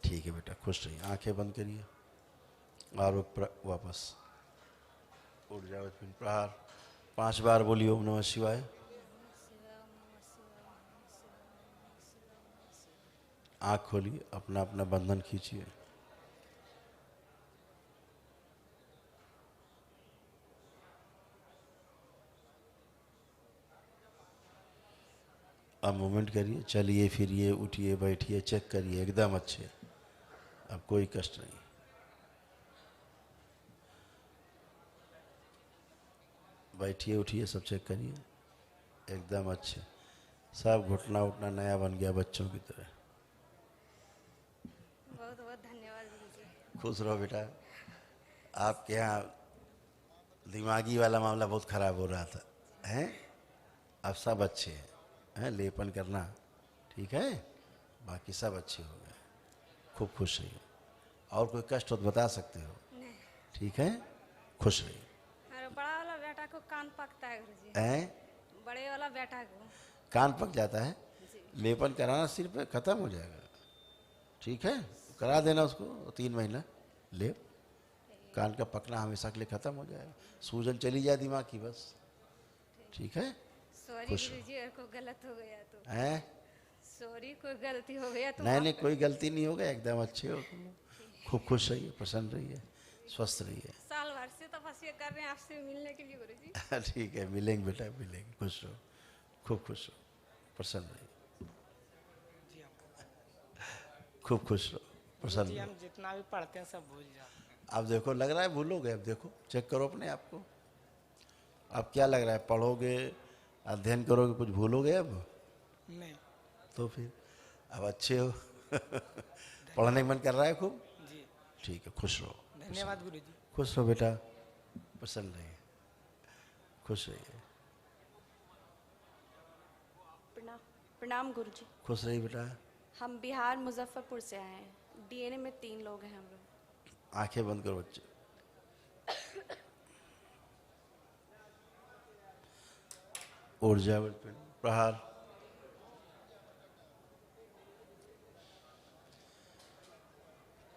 ठीक है बेटा, खुश रहिए, आंखें बंद करिए और वापस उठ जाओ। प्रहार 5 बार बोलिए ओम नमः शिवाय। आँख खोलिए, अपना अपना बंधन खींचिए। अब मूवमेंट करिए, चलिए फिरिए, उठिए, बैठिए, चेक करिए, एकदम अच्छे। अब कोई कष्ट नहीं। बैठिए, उठिए, सब चेक करिए, एकदम अच्छे। सब घुटना उठना नया बन गया, बच्चों की तरह। बहुत बहुत धन्यवाद गुरुजी। खुश रहो बेटा। आपके यहाँ दिमागी वाला मामला बहुत खराब हो रहा था, हैं? अब सब अच्छे हैं, लेपन करना ठीक है, बाकी सब अच्छे हो गए। खूब खुश रहिए। और कोई कष्ट हो तो बता सकते हो, नहीं। ठीक है? खुश रहिए। अरे बड़ा वाला बेटा को कान पकता है गुरुजी। हैं? बड़े वाला बेटा को कान पक जाता है, जी। लेपन कराना सिर पे, खत्म हो जाएगा, ठीक है? करा देना उसको 3 महीना लेप, कान का पकना हमेशा के लिए खत्म हो जाएगा, सूजन चली जाए दिमाग की, बस, ठीक है? सॉरी खुश गुरुजी, अगर कोई गलत हो गया तो। हैं? सॉरी, कोई गलती हो गया तो। नहीं नहीं, कोई गलती नहीं होगा, एकदम अच्छे हो तुम। खूब खुश रहिए, प्रसन्न रहिए, स्वस्थ रहिए। साल भर से तपस्या कर रहे हैं आपसे मिलने के लिए गुरुजी। ठीक है, मिलेंगे बेटा, मिलेंगे। खुश रहो, खूब खुश रहो, प्रसन्न रहिए, खूब खुश रहो, प्रसन्न जी, रहो। हम जितना भी पढ़ते हैं सब भूल जाते हैं। अब देखो, लग रहा है भूलोगे? अब देखो, चेक करो अपने आप को। अब क्या लग रहा है, पढ़ोगे, अध्ययन करोगे, कुछ भूलोगे अब? नहीं। तो फिर अब अच्छे हो। पढ़ने का मन कर रहा है खूब? जी। ठीक है, खुश रहो। धन्यवाद गुरुजी। खुश रहो बेटा, प्रसन्न रहिए, खुश रहिए। प्रणाम गुरुजी। खुश रहिए बेटा। हम बिहार मुजफ्फरपुर से आए हैं, DNA में 3 लोग हैं हम लोग। आंखें बंद करो बच्चे। ऊर्जा प्रहार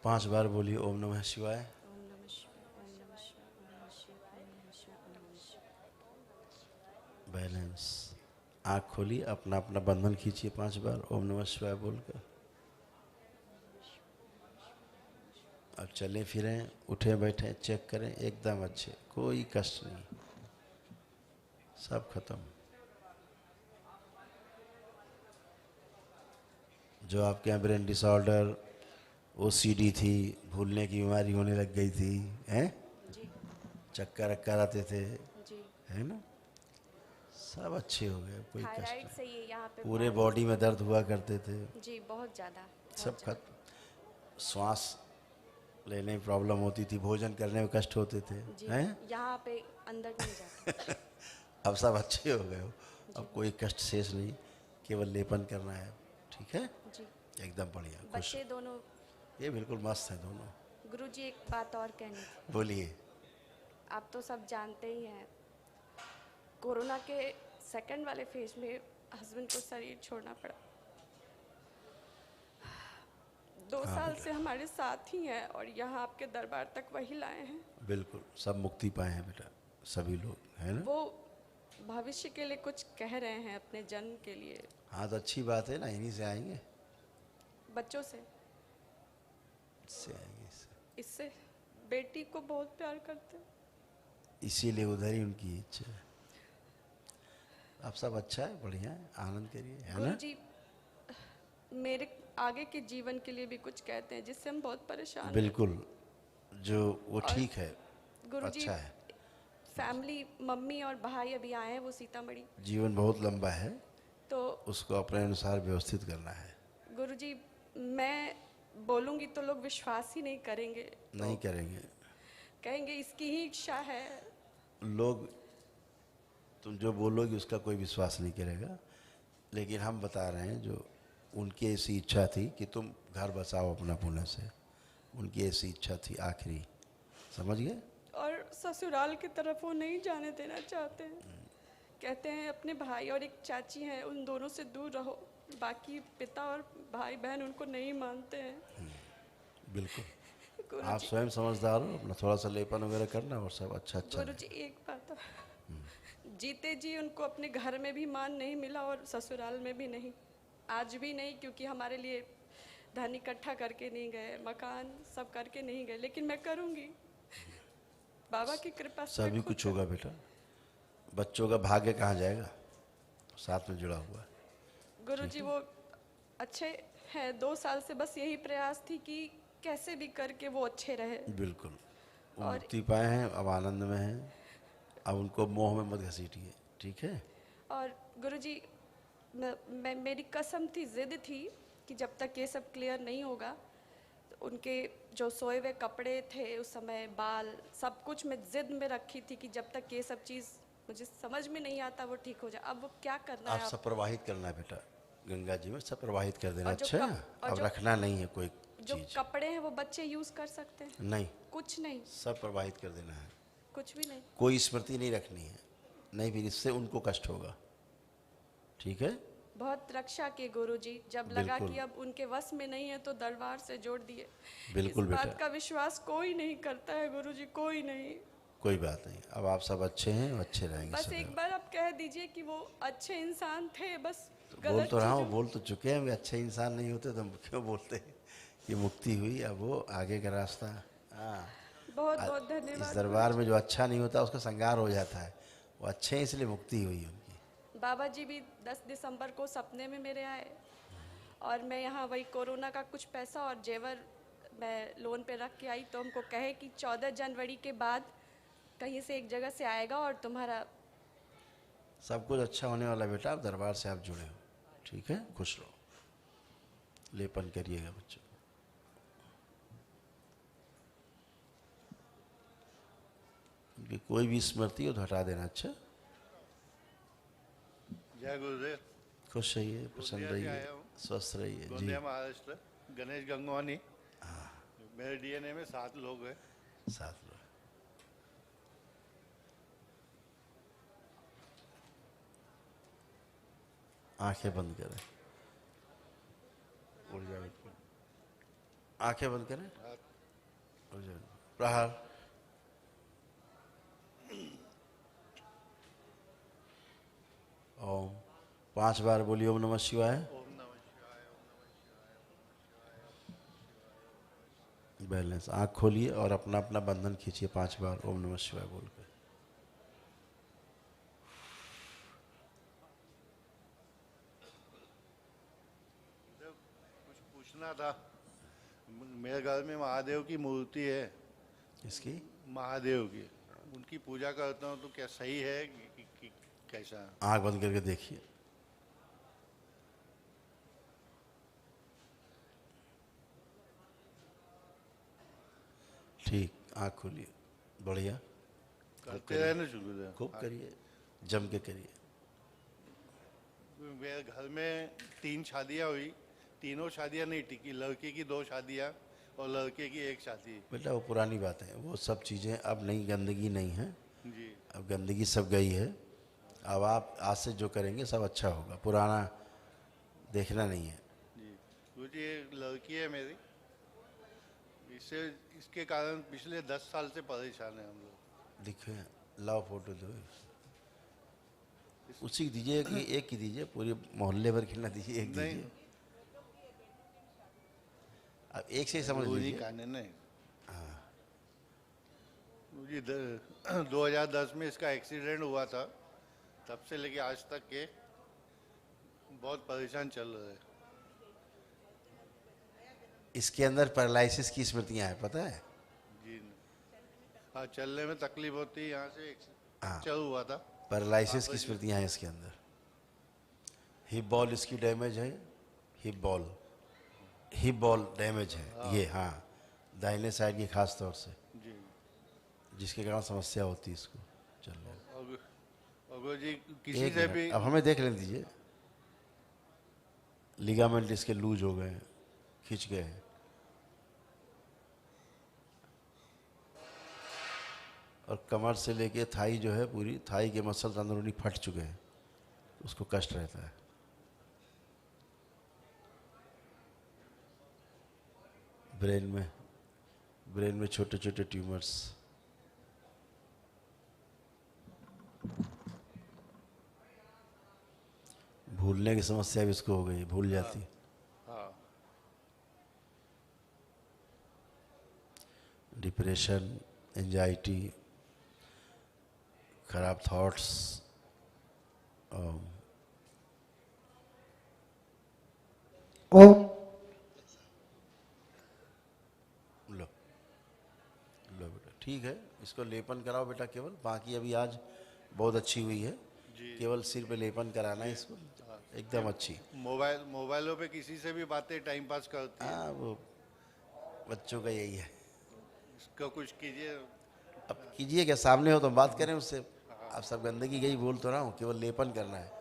पांच बार बोलिए ओम नमः शिवाय। ओम नमः शिवाय, ओम नमः शिवाय, ओम नमः शिवाय, ओम नमः शिवाय, ओम नमः शिवाय। बैलेंस। आँख खोलिए, अपना अपना बंधन खींचिए 5 बार ओम नमः शिवाय बोलकर। अब चलें फिरें, उठे बैठे, चेक करें, एकदम अच्छे, कोई कष्ट नहीं, सब खत्म। जो आपके यहाँ ब्रेन डिसऑर्डर, OCD थी, भूलने की बीमारी होने लग गई थी, हैं? जी। चक्कर अक्कर आते थे, जी। है ना? सब अच्छे हो गए, कोई कष्ट थायराइड नहीं। से ये यहाँ पे पूरे बहुत- बॉडी में दर्द हुआ करते थे, जी बहुत ज़्यादा सब खत्म। श्वास लेने में प्रॉब्लम होती थी, भोजन करने में कष्ट होते थे, जी हैं? यहाँ पे अंदर नहीं जाता। अब सब अच्छे हो गए हो, अब कोई कष्ट शेष नहीं, केवल लेपन करना है। ठीक है, जी एकदम बढ़िया, खुश। बच्चे दोनों। ये बिल्कुल मस्त है दोनों। गुरुजी एक बात और कहनी थी। बोलिए। आप तो सब जानते ही हैं, कोरोना के सेकंड वाले फेज में हस्बैंड को शरीर छोड़ना पड़ा। 2 हाँ साल बेटा। से हमारे साथ ही हैं और यहाँ आपके दरबार तक वही लाए हैं। बिल्कुल सब मुक्ति पाए हैं बेटा, सभी लोग, है ना? वो भविष्य के लिए कुछ कह रहे हैं अपने जन्म के लिए। हाँ तो अच्छी बात है ना, इन्हीं से आएंगे, बच्चों से, इससे आएंगे, इससे बेटी को बहुत प्यार करते हैं। इसीलिए उधर ही उनकी इच्छा है। अब सब अच्छा है, बढ़िया है, आनंद करिए, है ना? गुरुजी मेरे आगे के जीवन के लिए भी कुछ कहते हैं जिससे हम बहुत परेशान हैं। बिल्कुल, जो वो और ठीक है, गुरुजी अच्छा है। फैमिली, मम्मी और भाई अभी आए हैं वो सीतामढ़ी। जीवन बहुत लंबा है, तो उसको अपने अनुसार व्यवस्थित करना है। गुरुजी मैं बोलूँगी तो लोग विश्वास ही नहीं करेंगे, नहीं करेंगे कहेंगे इसकी ही इच्छा है। लोग, तुम जो बोलोगे उसका कोई विश्वास नहीं करेगा, लेकिन हम बता रहे हैं जो उनकी ऐसी इच्छा थी कि तुम घर बसाओ अपना पुण्य से, उनकी ऐसी इच्छा थी आखिरी, समझ गए? और ससुराल की तरफ वो नहीं जाने देना चाहते हैं। कहते हैं अपने भाई और एक चाची हैं उन दोनों से दूर रहो, बाकी पिता और भाई बहन उनको नहीं मानते हैं। बिल्कुल, आप स्वयं समझदार हो, अपना थोड़ा सा लेपन वगैरह करना और सब अच्छा अच्छा गुरुजी एक बात और, जीते जी उनको अपने घर में भी मान नहीं मिला और ससुराल में भी नहीं, आज भी नहीं, क्योंकि हमारे लिए धन इकट्ठा करके नहीं गए, मकान सब करके नहीं गए, लेकिन मैं करूँगी बाबा की कृपा से। सभी कुछ होगा बेटा, बच्चों का भाग्य कहाँ जाएगा, साथ में जुड़ा हुआ है। गुरुजी वो अच्छे हैं, 2 साल से बस यही प्रयास थी कि कैसे भी करके वो अच्छे रहे। बिल्कुल, वो और- मुक्ति पाए हैं, अब आनंद में हैं, अब उनको मोह में मत घसीटिए, ठीक है? और गुरुजी मैं मेरी कसम थी, जिद थी कि जब तक ये सब क्लियर नहीं होगा, तो उनके जो सोए हुए कपड़े थे उस समय, बाल, सब कुछ मैं जिद में रखी थी कि जब तक ये सब चीज़ मुझे समझ में नहीं आता वो ठीक हो जाए। अब वो क्या करना है आप सब प्रवाहित करना है बेटा, गंगा जी में सब प्रवाहित कर देना। और जो अच्छा, और अब जो- रखना नहीं है कोई जो चीज, कपड़े हैं वो बच्चे यूज़ कर सकते हैं? नहीं, कुछ नहीं, सब प्रवाहित कर देना है, कुछ भी नहीं। कोई स्मृति नहीं रखनी है, नहीं फिर इससे उनको कष्ट होगा, ठीक है? बहुत रक्षा की गुरुजी, जब लगा बिल्कुल। कि अब उनके वश में नहीं है तो दरबार से जोड़ दिए। बिल्कुल इस बात बेटा। का विश्वास कोई नहीं करता है गुरुजी, कोई नहीं। कोई बात नहीं, अब आप सब अच्छे हैं, अच्छे रहेंगे बस सदैव। एक बार आप कह दीजिए कि वो अच्छे इंसान थे, बस बोल गलत तो रहा हूँ, चीजों- बोल तो चुके हैं, वे अच्छे इंसान नहीं होते तो हम क्यों बोलते हैं? ये मुक्ति हुई, अब वो आगे का रास्ता। हाँ, बहुत बहुत धन्यवाद। इस दरबार में जो अच्छा नहीं होता उसका संगार हो जाता है, वो अच्छे हैं इसलिए मुक्ति हुई उनकी। बाबा जी भी 10 दिसंबर को सपने में मेरे आए और मैं यहाँ वही कोरोना का कुछ पैसा और जेवर मैं लोन पे रख के आई, तो हमको कहे कि 14 जनवरी के बाद कहीं से एक जगह से आएगा और तुम्हारा सब कुछ अच्छा होने वाला बेटा, आप दरबार से आप जुड़े हो, ठीक है? खुश रहो, लेपन करिएगा बच्चों। उनकी कोई भी स्मृति हो तो हटा देना। अच्छा, जय गुरुदेव। खुश रहिए, प्रसन्न गोंदिया से रहिए, आया हूँ। स्वस्थ रहिए जी। गोंदिया महाराष्ट्र, गणेश गंगवानी। मेरे डीएनए में 7 लोग हैं। 7 लोग। आंखें बंद करें, ऊर्जा बिल्कुल, आंखें बंद करें, ऊर्जा प्रहार। ओम 5 बार बोलिए ओम नमः शिवाय। बैलेंस, आँख खोलिए और अपना अपना बंधन खींचिए 5 बार ओम नमः शिवाय बोल के। कुछ पूछना था, मेरे घर में महादेव की मूर्ति है। किसकी? महादेव की। उनकी पूजा करता हूँ तो क्या सही है कि कैसा है? आंख बंद करके देखिए। ठीक, आंख खोलिए। बढ़िया, करते रहना शुरू से। खूब करिए, जम के करिए। मेरे घर में 3 शादियां हुई, तीनों शादियां नहीं टिकी। लड़के की 2 शादियां और लड़के की 1 शादी। बेटा वो पुरानी बात है, वो सब चीज़ें अब नहीं, गंदगी नहीं है, जी अब गंदगी सब गई है। अब आप आज से जो करेंगे सब अच्छा होगा, पुराना देखना नहीं है। जी गुरुजी, एक लड़की है मेरी, इसके कारण पिछले 10 साल से परेशान है हम लोग। दिखे, लाओ फोटो दो। उसी की दीजिए कि एक की दीजिए, पूरे मोहल्ले भर की ना दीजिए, एक नहीं। दीजिए। अब एक से ही समझ लीजिए। हाँ मुझे 2010 में इसका एक्सीडेंट हुआ था, तब से लेके आज तक के बहुत परेशान चल रहे हैं। इसके अंदर पैरालिसिस की स्मृतियां हैं, पता है? जी हाँ, चलने में तकलीफ होती है। यहाँ से हाँ, चल हुआ था। पैरालिसिस की स्मृतियां हैं इसके अंदर। हिप बॉल इसकी डैमेज है, हिप बॉल डैमेज है। हाँ। ये हाँ, दाहिने साइड की खास तौर से, जी जिसके कारण समस्या होती है इसको चलने में। और जी किसी एक से मिनट, भी अब हमें देख लेने दीजिए। लिगामेंट इसके लूज हो गए हैं, खिंच गए हैं, और कमर से लेके थाई जो है, पूरी थाई के मसल अंदरूनी फट चुके हैं, उसको कष्ट रहता है। ब्रेन में छोटे छोटे ट्यूमर्स। भूलने की समस्या भी इसको हो गई, भूल जाती। हाँ डिप्रेशन, एंजाइटी, खराब थॉट्स, लो बेटा, ठीक है, इसको लेपन कराओ बेटा केवल। बाकी अभी आज बहुत अच्छी हुई है, केवल सिर पे लेपन कराना है इसको, एकदम अच्छी। मोबाइलों पे किसी से भी बातें टाइम पास करती है। हाँ, वो बच्चों का यही है। इसको कुछ कीजिए। अब कीजिए क्या, सामने हो तो बात करें उससे। आप सब गंदगी गई बोल तो रहा हूँ, केवल लेपन करना है।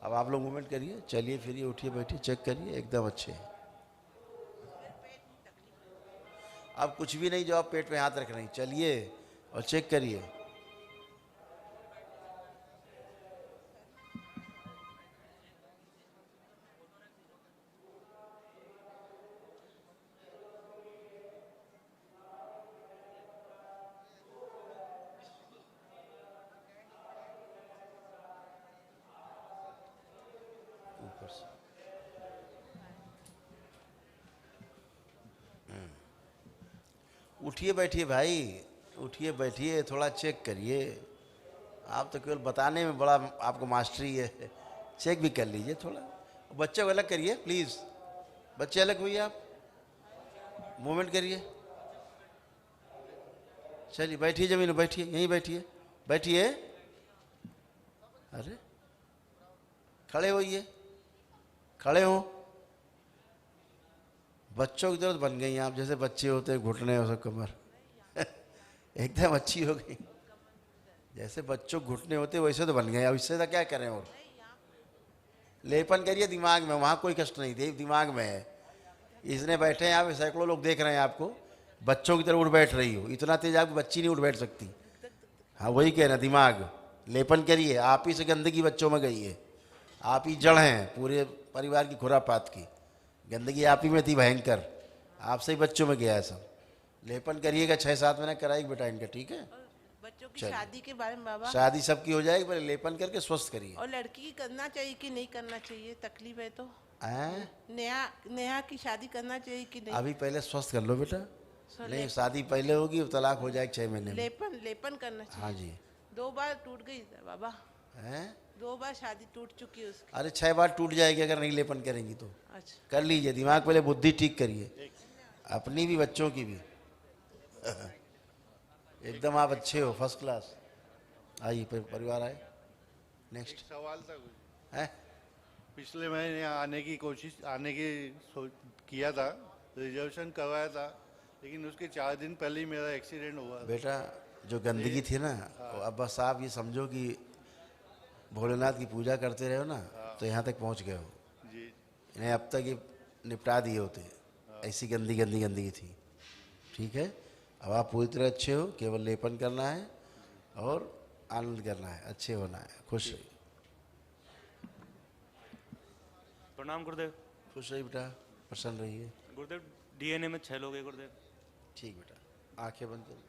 अब आप लोग मूवमेंट करिए, चलिए फिरिए, उठिए बैठिए, चेक करिए, एकदम अच्छे हैं। अब कुछ भी नहीं, जो आप पेट में हाथ रख रहे हैं, चलिए और चेक करिए। ऊपर से उठिए बैठिए भाई, उठिए बैठिए, थोड़ा चेक करिए। आप तो केवल बताने में बड़ा आपको मास्टरी है, चेक भी कर लीजिए थोड़ा। बच्चे को अलग करिए प्लीज़, बच्चे अलग हुई, आप मूवमेंट करिए। चलिए बैठिए, जमीन में बैठिए, यहीं बैठिए, बैठिए। अरे खड़े होइए, खड़े हो। बच्चों की तरह बन गई आप, जैसे बच्चे होते हैं, घुटने और सब कमर एकदम अच्छी हो गई। जैसे बच्चों घुटने होते वैसे तो बन गए। अब इससे तो क्या करें। और लेपन करिए दिमाग में, वहाँ कोई कष्ट नहीं, दिमाग में है। इसने बैठे हैं, आप सैकड़ों लोग देख रहे हैं आपको, बच्चों की तरह उठ बैठ रही हो। इतना तेज आपकी बच्ची नहीं उठ बैठ सकती। हाँ वही कह रहे, दिमाग लेपन करिए। आप ही से गंदगी बच्चों में गई है, आप ही जड़ हैं पूरे परिवार की खुरापात की। गंदगी आप ही में थी भयंकर, आपसे ही बच्चों में गया है सब। लेपन करिएगा, 6-7 महीने कराएगी बेटा इनका, ठीक है। बच्चों की शादी के बारे में बाबा, शादी सबकी हो जाएगी, पहले लेपन करके स्वस्थ करिए। और लड़की की करना चाहिए कि नहीं करना चाहिए, तकलीफ है तो। हैं? नेहा की शादी करना चाहिए कि नहीं? अभी पहले स्वस्थ कर लो बेटा, नहीं शादी पहले होगी तलाक हो जाएगी 6 महीने में। लेपन करना चाहिए। हाँ जी। 2 बार टूट गई बाबा, हैं? 2 बार शादी टूट चुकी है उसकी। अरे 6 बार टूट जाएगी अगर नहीं लेपन करेंगी तो। अच्छा। कर लीजिए, दिमाग पहले बुद्धि ठीक करिए, अपनी भी बच्चों की भी। एकदम आप अच्छे हो, फर्स्ट क्लास। आइए परिवार आए, नेक्स्ट सवाल था है। पिछले महीने आने की किया था, रिजर्वेशन करवाया था, लेकिन उसके 4 दिन पहले ही मेरा एक्सीडेंट हुआ था। बेटा जो गंदगी थी ना, वो अब बस आप ये समझो कि भोलेनाथ की पूजा करते रहे हो ना, तो यहाँ तक पहुँच गए हो जी। इन्हें अब तक ये निपटा दिए होते। ऐसी गंदगी थी। ठीक है, अब आप पूरी तरह अच्छे हो, केवल लेपन करना है और आनंद करना है, अच्छे होना है, खुश रहिए। प्रणाम गुरुदेव। खुश रहिए बेटा, प्रसन्न रहिए। गुरुदेव डीएनए में 6 लोग हैं गुरुदेव। ठीक बेटा, आंखें बंद करो।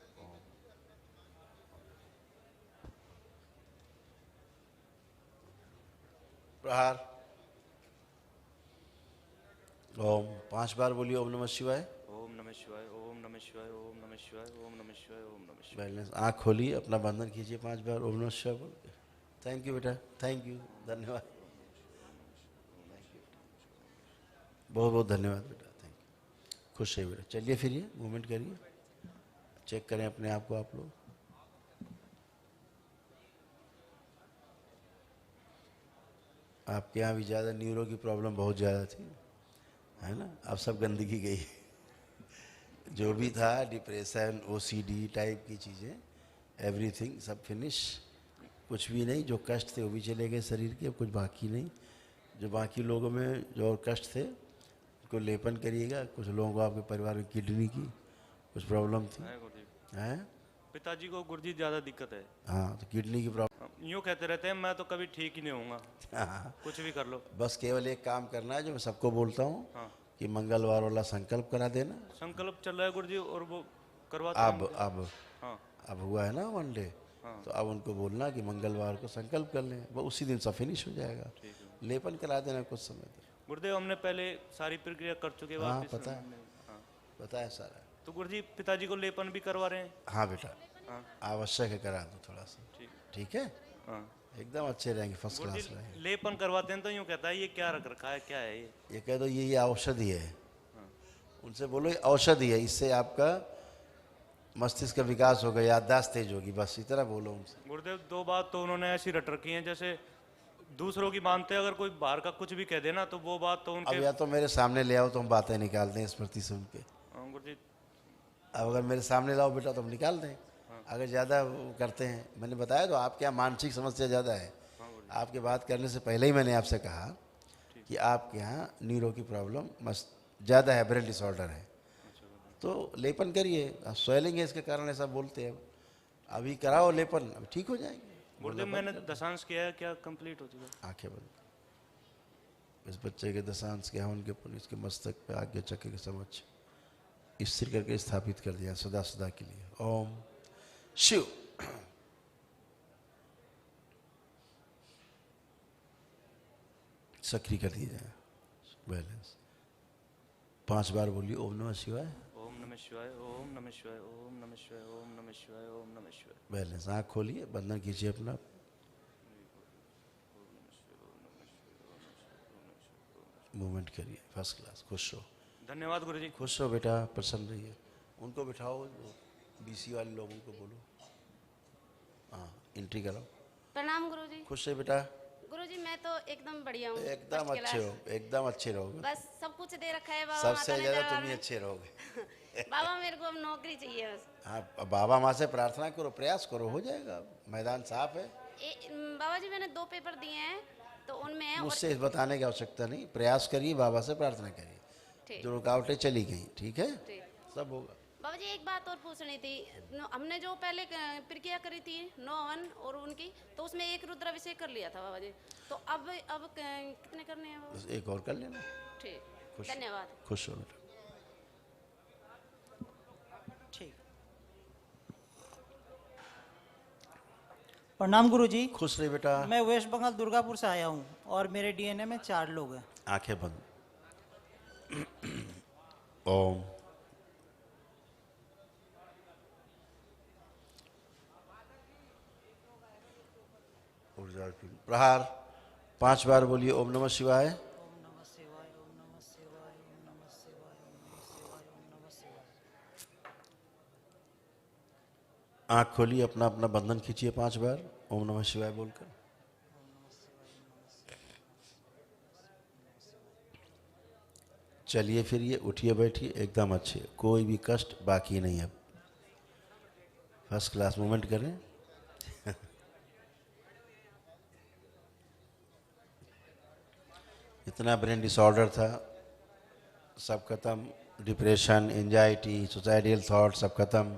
प्रहार। ओम 5 बार बोलिए ओम नमः शिवाय। ओम नमः शिवाय, ओम नमः शिवाय, ओम नमः शिवाय, ओम नमः शिवाय, ओम नमः शिवाय। बैलेंस, आँख खोलिए, अपना बंधन कीजिए 5 बार ओम नमः शिवाय बोल के। थैंक यू बेटा, थैंक यू, धन्यवाद, बहुत बहुत धन्यवाद बेटा, थैंक यू। खुश रहिए बेटा, चलिए फिरिए, मूवमेंट करिए, चेक करें अपने आप को आप लोग। आपके यहाँ भी ज़्यादा न्यूरो की प्रॉब्लम बहुत ज़्यादा थी, है ना? अब सब गंदगी गई जो भी था, डिप्रेशन, ओसीडी टाइप की चीज़ें, एवरीथिंग सब फिनिश। कुछ भी नहीं, जो कष्ट थे वो भी चले गए शरीर के, अब कुछ बाकी नहीं। जो बाकी लोगों में जो और कष्ट थे उनको लेपन करिएगा। कुछ लोगों को आपके परिवार में किडनी की कुछ प्रॉब्लम थी, हैं? पिताजी को गुरुजी ज़्यादा दिक्कत है। हाँ, तो किडनी की प्रॉब्लम। यूँ कहते रहते हैं मैं तो कभी ठीक ही नहीं होऊंगा। हाँ, कुछ भी कर लो। बस केवल एक काम करना है जो मैं सबको बोलता हूँ, हाँ। कि मंगलवार वाला संकल्प करा देना। संकल्प चल रहा है गुरुजी, और वो करवाते अब हाँ। अब हुआ है ना 1 डे, हाँ। तो अब उनको बोलना कि मंगलवार को संकल्प कर लें, वो उसी दिन सब फिनिश हो जाएगा। लेपन करा देना कुछ समय तक। गुरुदेव हमने पहले सारी प्रक्रिया कर चुके हैं। हाँ, वापस पता है, हाँ। पता है सारा। तो गुरुजी पिताजी को लेपन भी करवा रहे हैं? हाँ बेटा, हाँ। आवश्यक है, करा दो थोड़ा सा। ठीक है, हाँ। एकदम अच्छे रहेंगे, फर्स्ट क्लास गुरुजी रहेंगे। लेपन करवाते हैं तो यूँ कहता है ये क्या रख रखा है, क्या है ये कह दो ये औषधि है। उनसे बोलो ये औषधि है, इससे आपका मस्तिष्क का विकास होगा, याददाश्त तेज होगी, बस इतना बोलो उनसे। गुरुदेव 2 बात तो उन्होंने ऐसी रट रखी है, जैसे दूसरों की मानते हैं, अगर कोई बाहर का कुछ भी कह देना तो वो बात तो उनके। अब या तो मेरे सामने ले आओ तो हम बातें निकालते हैं स्मृति से उनके। गुरुजी अब अगर मेरे सामने लाओ बेटा तो हम निकाल दें। अगर ज़्यादा करते हैं, मैंने बताया तो आपके यहाँ मानसिक समस्या ज़्यादा है। आपके बात करने से पहले ही मैंने आपसे कहा कि आपके यहाँ न्यूरो की प्रॉब्लम मस्त ज़्यादा है, ब्रेन डिसऑर्डर है, तो लेपन करिए। स्वेलिंग है इसके कारण ऐसा बोलते हैं, अभी कराओ लेपन, अब ठीक हो जाएंगे। गुरुदेव मैंने दशांश किया है, क्या कंप्लीट हो चुका? आंखें बंद। इस बच्चे के दशांश के हवन के पुण्य इसके मस्तक पे आज्ञा चक्र के समक्ष स्थिर करके स्थापित कर दिया सदा सदा के लिए। ओम शिव। सक्रिय कर दिया जाए बैलेंस। 5 बार बोलिए ओम नमः शिवाय। ओम नमः शिवाय, ओम नमः शिवाय, ओम नमः शिवाय, ओम नमः शिवाय, ओम नमः शिवाय। बैलेंस, आँख खोलिए, बंधन कीजिए अपना। मूवमेंट करिए, फर्स्ट क्लास, खुश रहो। धन्यवाद गुरुजी। खुश रहो बेटा, प्रसन्न रहिए। उनको बिठाओ, बीसी वाले लोगों को बोलो, हाँ एंट्री कराओ। प्रणाम गुरुजी। खुश है बेटा। गुरुजी मैं तो एकदम बढ़िया हूँ, एकदम फर्स्ट अच्छे क्लास। हो, एकदम अच्छे रहोगे। बस सब कुछ दे रखा है बाबा सबसे माता ने ज्यादा दरबार तुम ही में। अच्छे रहोगे। बाबा मेरे को अब नौकरी चाहिए बस। हाँ, अब बाबा माँ से प्रार्थना करो, प्रयास करो, हो जाएगा, मैदान साफ है। बाबा जी मैंने 2 पेपर दिए हैं तो उनमें मुझसे बताने की आवश्यकता नहीं, प्रयास करिए, बाबा से प्रार्थना करिए, ठीक। जो रुकावटें चली गई, ठीक है, ठीक। सब होगा। बाबा जी एक बात और पूछनी थी, हमने जो पहले प्रक्रिया करी थी 9 हवन और उनकी, तो उसमें 1 रुद्राभिषेक कर लिया था बाबा जी, तो अब कितने करने हैं बाबा? बस एक और कर लेना। ठीक, खुश, धन्यवाद। खुश हो बेटा। ठीक। प्रणाम गुरुजी। खुश रहे बेटा। मैं वेस्ट बंगाल दुर्गापुर से आया हूँ और मेरे डीएनए में 4 लोग हैं। आंखें बंद। ओम। प्रहार 5 बार बोलिए ओम नमः शिवाय। आँख खोलिए, अपना अपना बंधन खींचिए 5 बार ओम नमः शिवाय बोलकर। चलिए फिर ये उठिए बैठिए एकदम अच्छे, कोई भी कष्ट बाकी नहीं है, फर्स्ट क्लास मूवमेंट करें। इतना ब्रेन डिसऑर्डर था, सब खत्म, डिप्रेशन, एंजाइटी, सुसाइडल थॉट सब खत्म,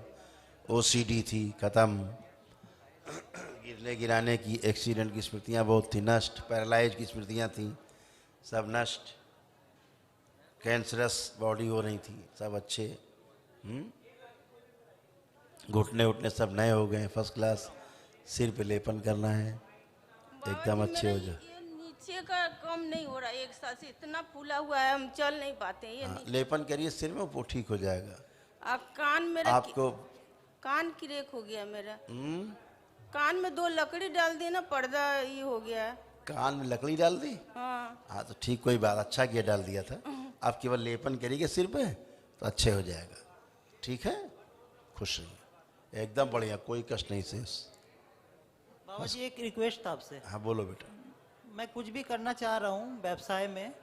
ओसीडी थी खत्म, गिरने गिराने की, एक्सीडेंट की स्मृतियाँ बहुत थी नष्ट, पैरालाइज की स्मृतियाँ थी सब नष्ट, कैंसरस बॉडी हो रही थी सब अच्छे, घुटने उठने सब नए हो गए, फर्स्ट क्लास, सिर पे लेपन करना है एकदम अच्छे हो जाए। ये नीचे का कम नहीं हो रहा है, एक साल से इतना फूला हुआ है, हम चल नहीं पाते हैं। ये हाँ, लेपन करिए सिर में, वो ठीक हो जाएगा। कान मेरा आपको कान क्रेक हो गया मेरा, कान में 2 लकड़ी डाल दी ना, पर्दा ये हो गया है। कान में लकड़ी डाल दी? हाँ तो ठीक, कोई बात, अच्छा किया डाल दिया था। आप केवल लेपन करिएगा सिर पे तो अच्छे हो जाएगा, ठीक है, खुश रहिए, एकदम बढ़िया, कोई कष्ट नहीं शेष। बाबा जी एक रिक्वेस्ट था आपसे। हाँ बोलो बेटा। मैं कुछ भी करना चाह रहा हूँ व्यवसाय में,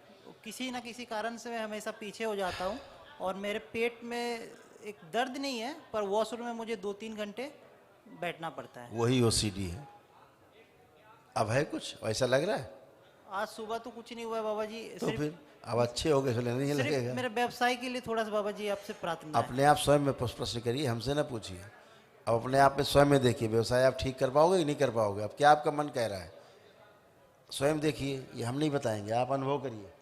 किसी ना किसी कारण से मैं हमेशा पीछे हो जाता हूँ, और मेरे पेट में एक दर्द नहीं है, पर वॉशरूम में मुझे 2-3 घंटे बैठना पड़ता है। वही ओसीडी है। अब है कुछ ऐसा लग रहा है? आज सुबह तो कुछ नहीं हुआ है बाबा जी। तो फिर अब अच्छे हो गए, फिर नहीं लगेगा? मेरे व्यवसाय के लिए थोड़ा सा बाबा जी आपसे प्रार्थना है। अपने आप स्वयं में प्रश्न करिए, हमसे ना पूछिए। अब अपने आप में स्वयं में देखिए, व्यवसाय आप ठीक कर पाओगे कि नहीं कर पाओगे, अब क्या आपका मन कह रहा है, स्वयं देखिए, ये हम नहीं बताएंगे, आप अनुभव करिए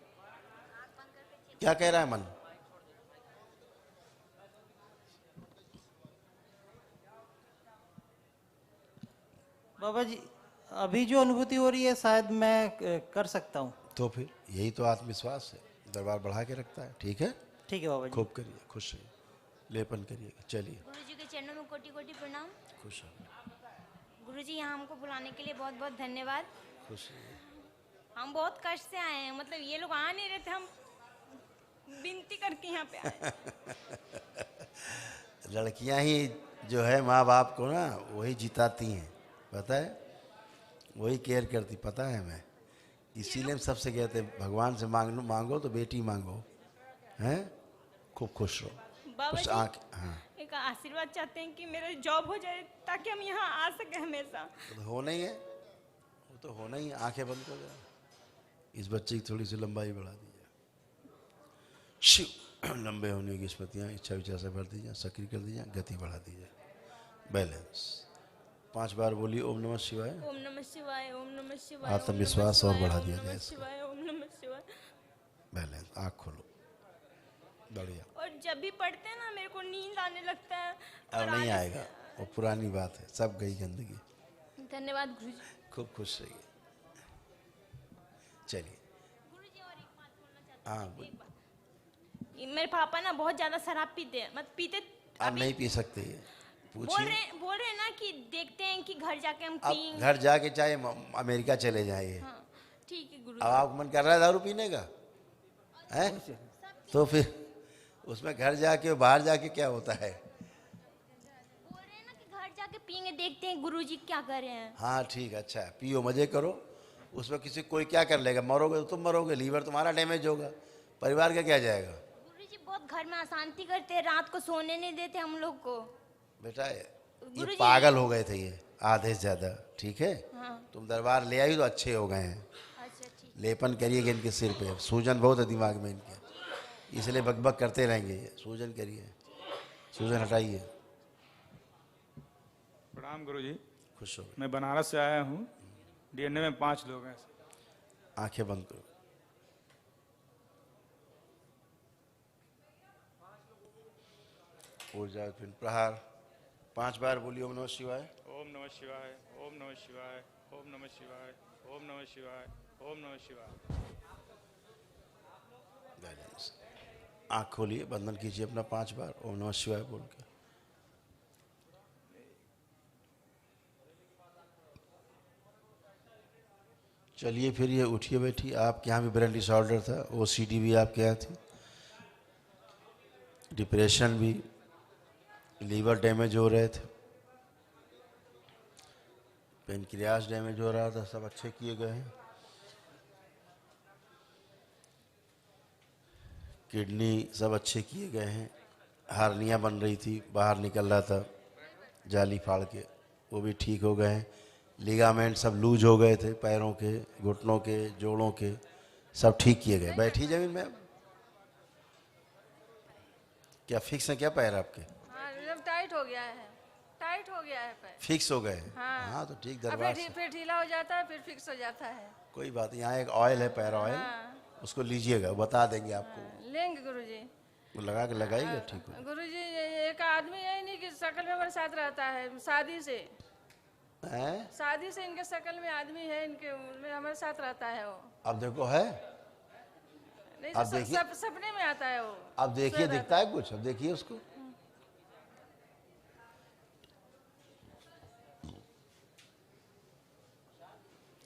क्या कह रहा है मन। बाबा जी अभी जो अनुभूति हो रही है शायद मैं कर सकता हूँ। तो फिर यही तो आत्मविश्वास है, दरबार बढ़ा के रखता है। ठीक है, ठीक है बाबा जी। खूब करिए, खुश रहिए, लेपन करिएगा। चलिए, गुरुजी के चरणों में कोटि कोटि प्रणाम। खुश रहिए। गुरुजी यहाँ हमको बुलाने के लिए बहुत बहुत धन्यवाद। खुश रहिए। हम बहुत कष्ट से आए हैं, मतलब ये लोग आ नहीं रहे थे, हम विनती करके यहाँ पे आए। लड़कियां ही जो है माँ बाप को ना वही जिताती हैं, पता है, वही केयर करती, पता है हमें। इसीलिए हम सबसे कहते हैं भगवान से मांगो तो बेटी मांगो, हैं, खूब खुश रहो। बाबा कुछ जी, हाँ, एक आशीर्वाद चाहते हैं कि मेरा जॉब हो जाए ताकि हम यहाँ आ सके हमेशा। तो होना ही है, वो तो होना ही है। आंखें बंद कर दो, इस बच्चे की थोड़ी सी लंबाई बढ़ा दीजिए, शिव लंबे होने की स्मृतियाँ इच्छा विचार से भर दीजिए, सक्रिय कर दीजिए, गति बढ़ा दीजिए, बैलेंस। 5 बार बोलिए ओम नमः शिवाय। ओम नमः शिवाय, ओम नमः शिवाय। आत्मविश्वास और बढ़ा दिया जाए, शिवाय, ओम नमः शिवाय। बैलेंस। आँख खोलो, बढ़िया। और जब भी पढ़ते हैं ना मेरे को नींद आने लगता है। अब नहीं आएगा, वो पुरानी बात है, सब गई गंदगी। धन्यवाद गुरुजी। खूब खुश रहिए। चलिए, हाँ मेरे पापा ना बहुत ज्यादा शराब पीते हैं, मत पीते। अब नहीं पी सकते, बोल पूछिए। रहे हैं ना कि देखते हैं कि घर जाके हम अब पिएंगे। घर जाके चाहे अमेरिका चले जाइए, हाँ, ठीक है गुरु। अब आपको मन कर रहा है दारू पीने का, है, तो फिर उसमें घर जाके बाहर जाके क्या होता है। बोल रहे हैं ना कि घर जाके पिएंगे, देखते हैं गुरुजी क्या कर रहे हैं। हाँ ठीक है, अच्छा है, पियो, मजे करो, उसमें किसी कोई क्या कर लेगा, मरोगे तो तुम मरोगे, लीवर तुम्हारा डैमेज होगा, परिवार का क्या जाएगा। गुरुजी बहुत घर में अशांति करते हैं, रात को सोने नहीं देते हम लोग को। बेटा ये गुरुजी, पागल हो गए थे ये आधे से ज्यादा, ठीक है। हाँ। तुम दरबार ले आई तो अच्छे हो गए हैं। अच्छा ठीक। लेपन करिएगा इनके सिर पे, सूजन बहुत है दिमाग में इनके, इसलिए बकबक करते रहेंगे ये। सूजन करिए, सूजन हटाइए। प्रणाम गुरुजी। खुश हो। मैं बनारस से आया हूँ, डीएनए में 5 लोग हैं। आंखें बंद करो। ऊर्जा पिंड प्रहार 5 बार बोलिए ओम नमः शिवाय। ओम नमः शिवाय, ओम नमः शिवाय, ओम नमः शिवाय, ओम नमः शिवाय, ओम नमः शिवाय। बैलेंस। आँख खोलिए, बंधन कीजिए अपना 5 बार ओम नमः शिवाय बोल के। चलिए फिर ये उठिए बैठिए। आपके यहाँ भी ब्रेन डिसऑर्डर था, ओसीडी भी आपके यहाँ थी, डिप्रेशन भी, लीवर डैमेज हो रहे थे, पेनक्रियास डैमेज हो रहा था, सब अच्छे किए गए हैं। किडनी सब अच्छे किए गए हैं। हार्निया बन रही थी, बाहर निकल रहा था जाली फाड़ के, वो भी ठीक हो गए हैं। लिगामेंट सब लूज हो गए थे, पैरों के, घुटनों के, जोड़ों के, सब ठीक किए गए। बैठी जमीन में। क्या फिक्स है क्या पैर आपके? हाँ एकदम टाइट हो गया है, टाइट हो गया है पैर। फिक्स हो गए? हाँ तो ठीक। अब दरबार से फिर ढीला हो जाता है, फिर फिक्स हो जाता है। कोई बात नहीं, यहाँ एक ऑयल है, पैर ऑयल, उसको लीजिएगा, बता देंगे आपको। लेंगे गुरुजी। वो लगा के लगाइएगा, ठीक हो। गुरुजी एक आदमी है नहीं कि शकल में हमारे साथ रहता है, शादी से हैं? शादी से इनके शकल में आदमी है, इनके उनमें हमारे साथ रहता है वो। अब देखो है, नहीं अब देखिए, सपने में आता है वो। अब देखिए दिखता है कुछ, अब देखिए उसको।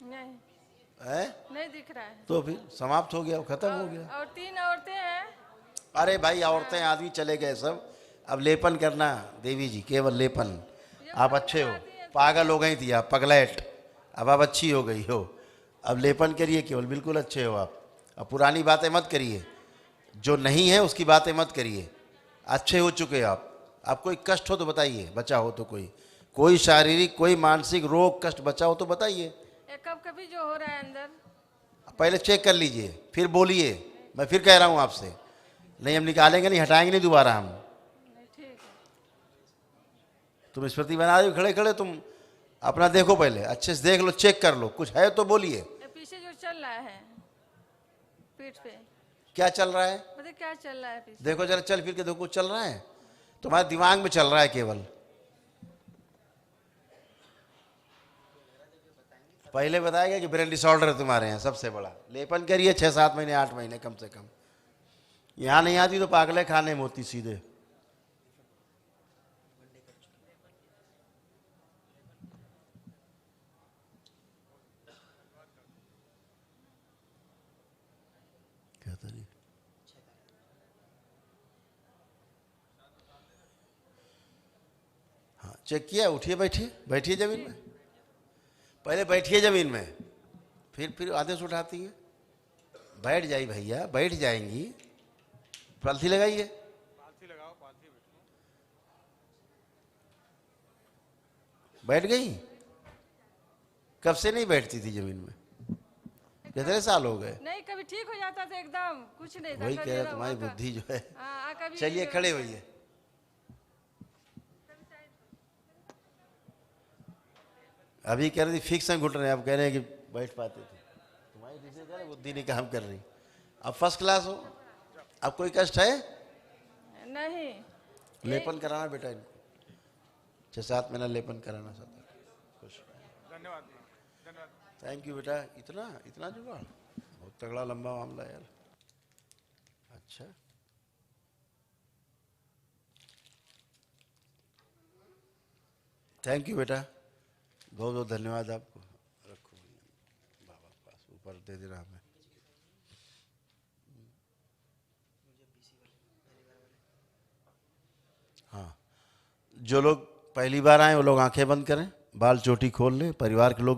नहीं है? नहीं दिख रहा है। तो फिर समाप्त हो गया, खत्म हो गया। और 3 औरतें हैं। अरे भाई औरतें आदमी चले गए सब, अब लेपन करना देवी जी, केवल लेपन। आप अच्छे हो, पागल हो गई थी आप, पगलैट, अब आप अच्छी हो गई हो, अब लेपन करिए केवल, बिल्कुल अच्छे हो आप। अब पुरानी बातें मत करिए, जो नहीं है उसकी बातें मत करिए, अच्छे हो चुके आप। आप कोई कष्ट हो तो बताइए, बचा हो तो कोई शारीरिक कोई मानसिक रोग कष्ट बचा हो तो बताइए। कब कभी जो हो रहा है अंदर, पहले चेक कर लीजिए, फिर बोलिए। मैं फिर कह रहा हूँ आपसे, नहीं हम निकालेंगे नहीं, हटाएंगे नहीं दोबारा हम। ठीक है। तुम स्मृति बना रहे हो खड़े खड़े, तुम अपना देखो पहले, अच्छे से देख लो, चेक कर लो, कुछ है तो बोलिए। पीछे जो चल रहा है पीठ पे, क्या चल रहा है? पता क्या चल रहा है पीछे? देखो जरा, चल फिर के देखो, कुछ चल रहा है तुम्हारे दिमाग में, चल रहा है केवल। पहले बताएगा कि ब्रेन डिसऑर्डर है तुम्हारे यहाँ सबसे बड़ा। लेपन करिए 6-7 महीने 8 महीने कम से कम। यहाँ नहीं आती तो पागले खाने में होती सीधे। क्या तारीख? हाँ चेक किया, उठिए, बैठिए जमीन में, पहले बैठिए जमीन में, फिर आधे से उठाती हैं। बैठ जाइए भैया, बैठ जाएंगी, पालथी लगाइए। बैठ गई? कब से नहीं बैठती थी जमीन में? कितने साल हो गए? नहीं, कभी ठीक हो जाता था एकदम, कुछ नहीं था। वही कह रहा, तुम्हारी बुद्धि जो है। कभी चलिए खड़े होइए। अभी कह रही थी फिक्स हैं घुटने, अब कह रहे हैं कि बैठ पाते थे। तुम्हारी बुद्धि नहीं काम कर रही। अब फर्स्ट क्लास हो। अब कोई कष्ट है? नहीं। लेपन कराना बेटा इनको, 6-7 महीना लेपन कराना सब। खुश। धन्यवाद। थैंक यू बेटा। इतना जुगाड़, बहुत तगड़ा लंबा मामला यार। अच्छा, थैंक यू बेटा, बहुत बहुत धन्यवाद आपको। रखो बाबा पास, ऊपर दे देना हमें। हाँ, जो लोग पहली बार आए वो लोग आंखें बंद करें, बाल चोटी खोल लें, परिवार के लोग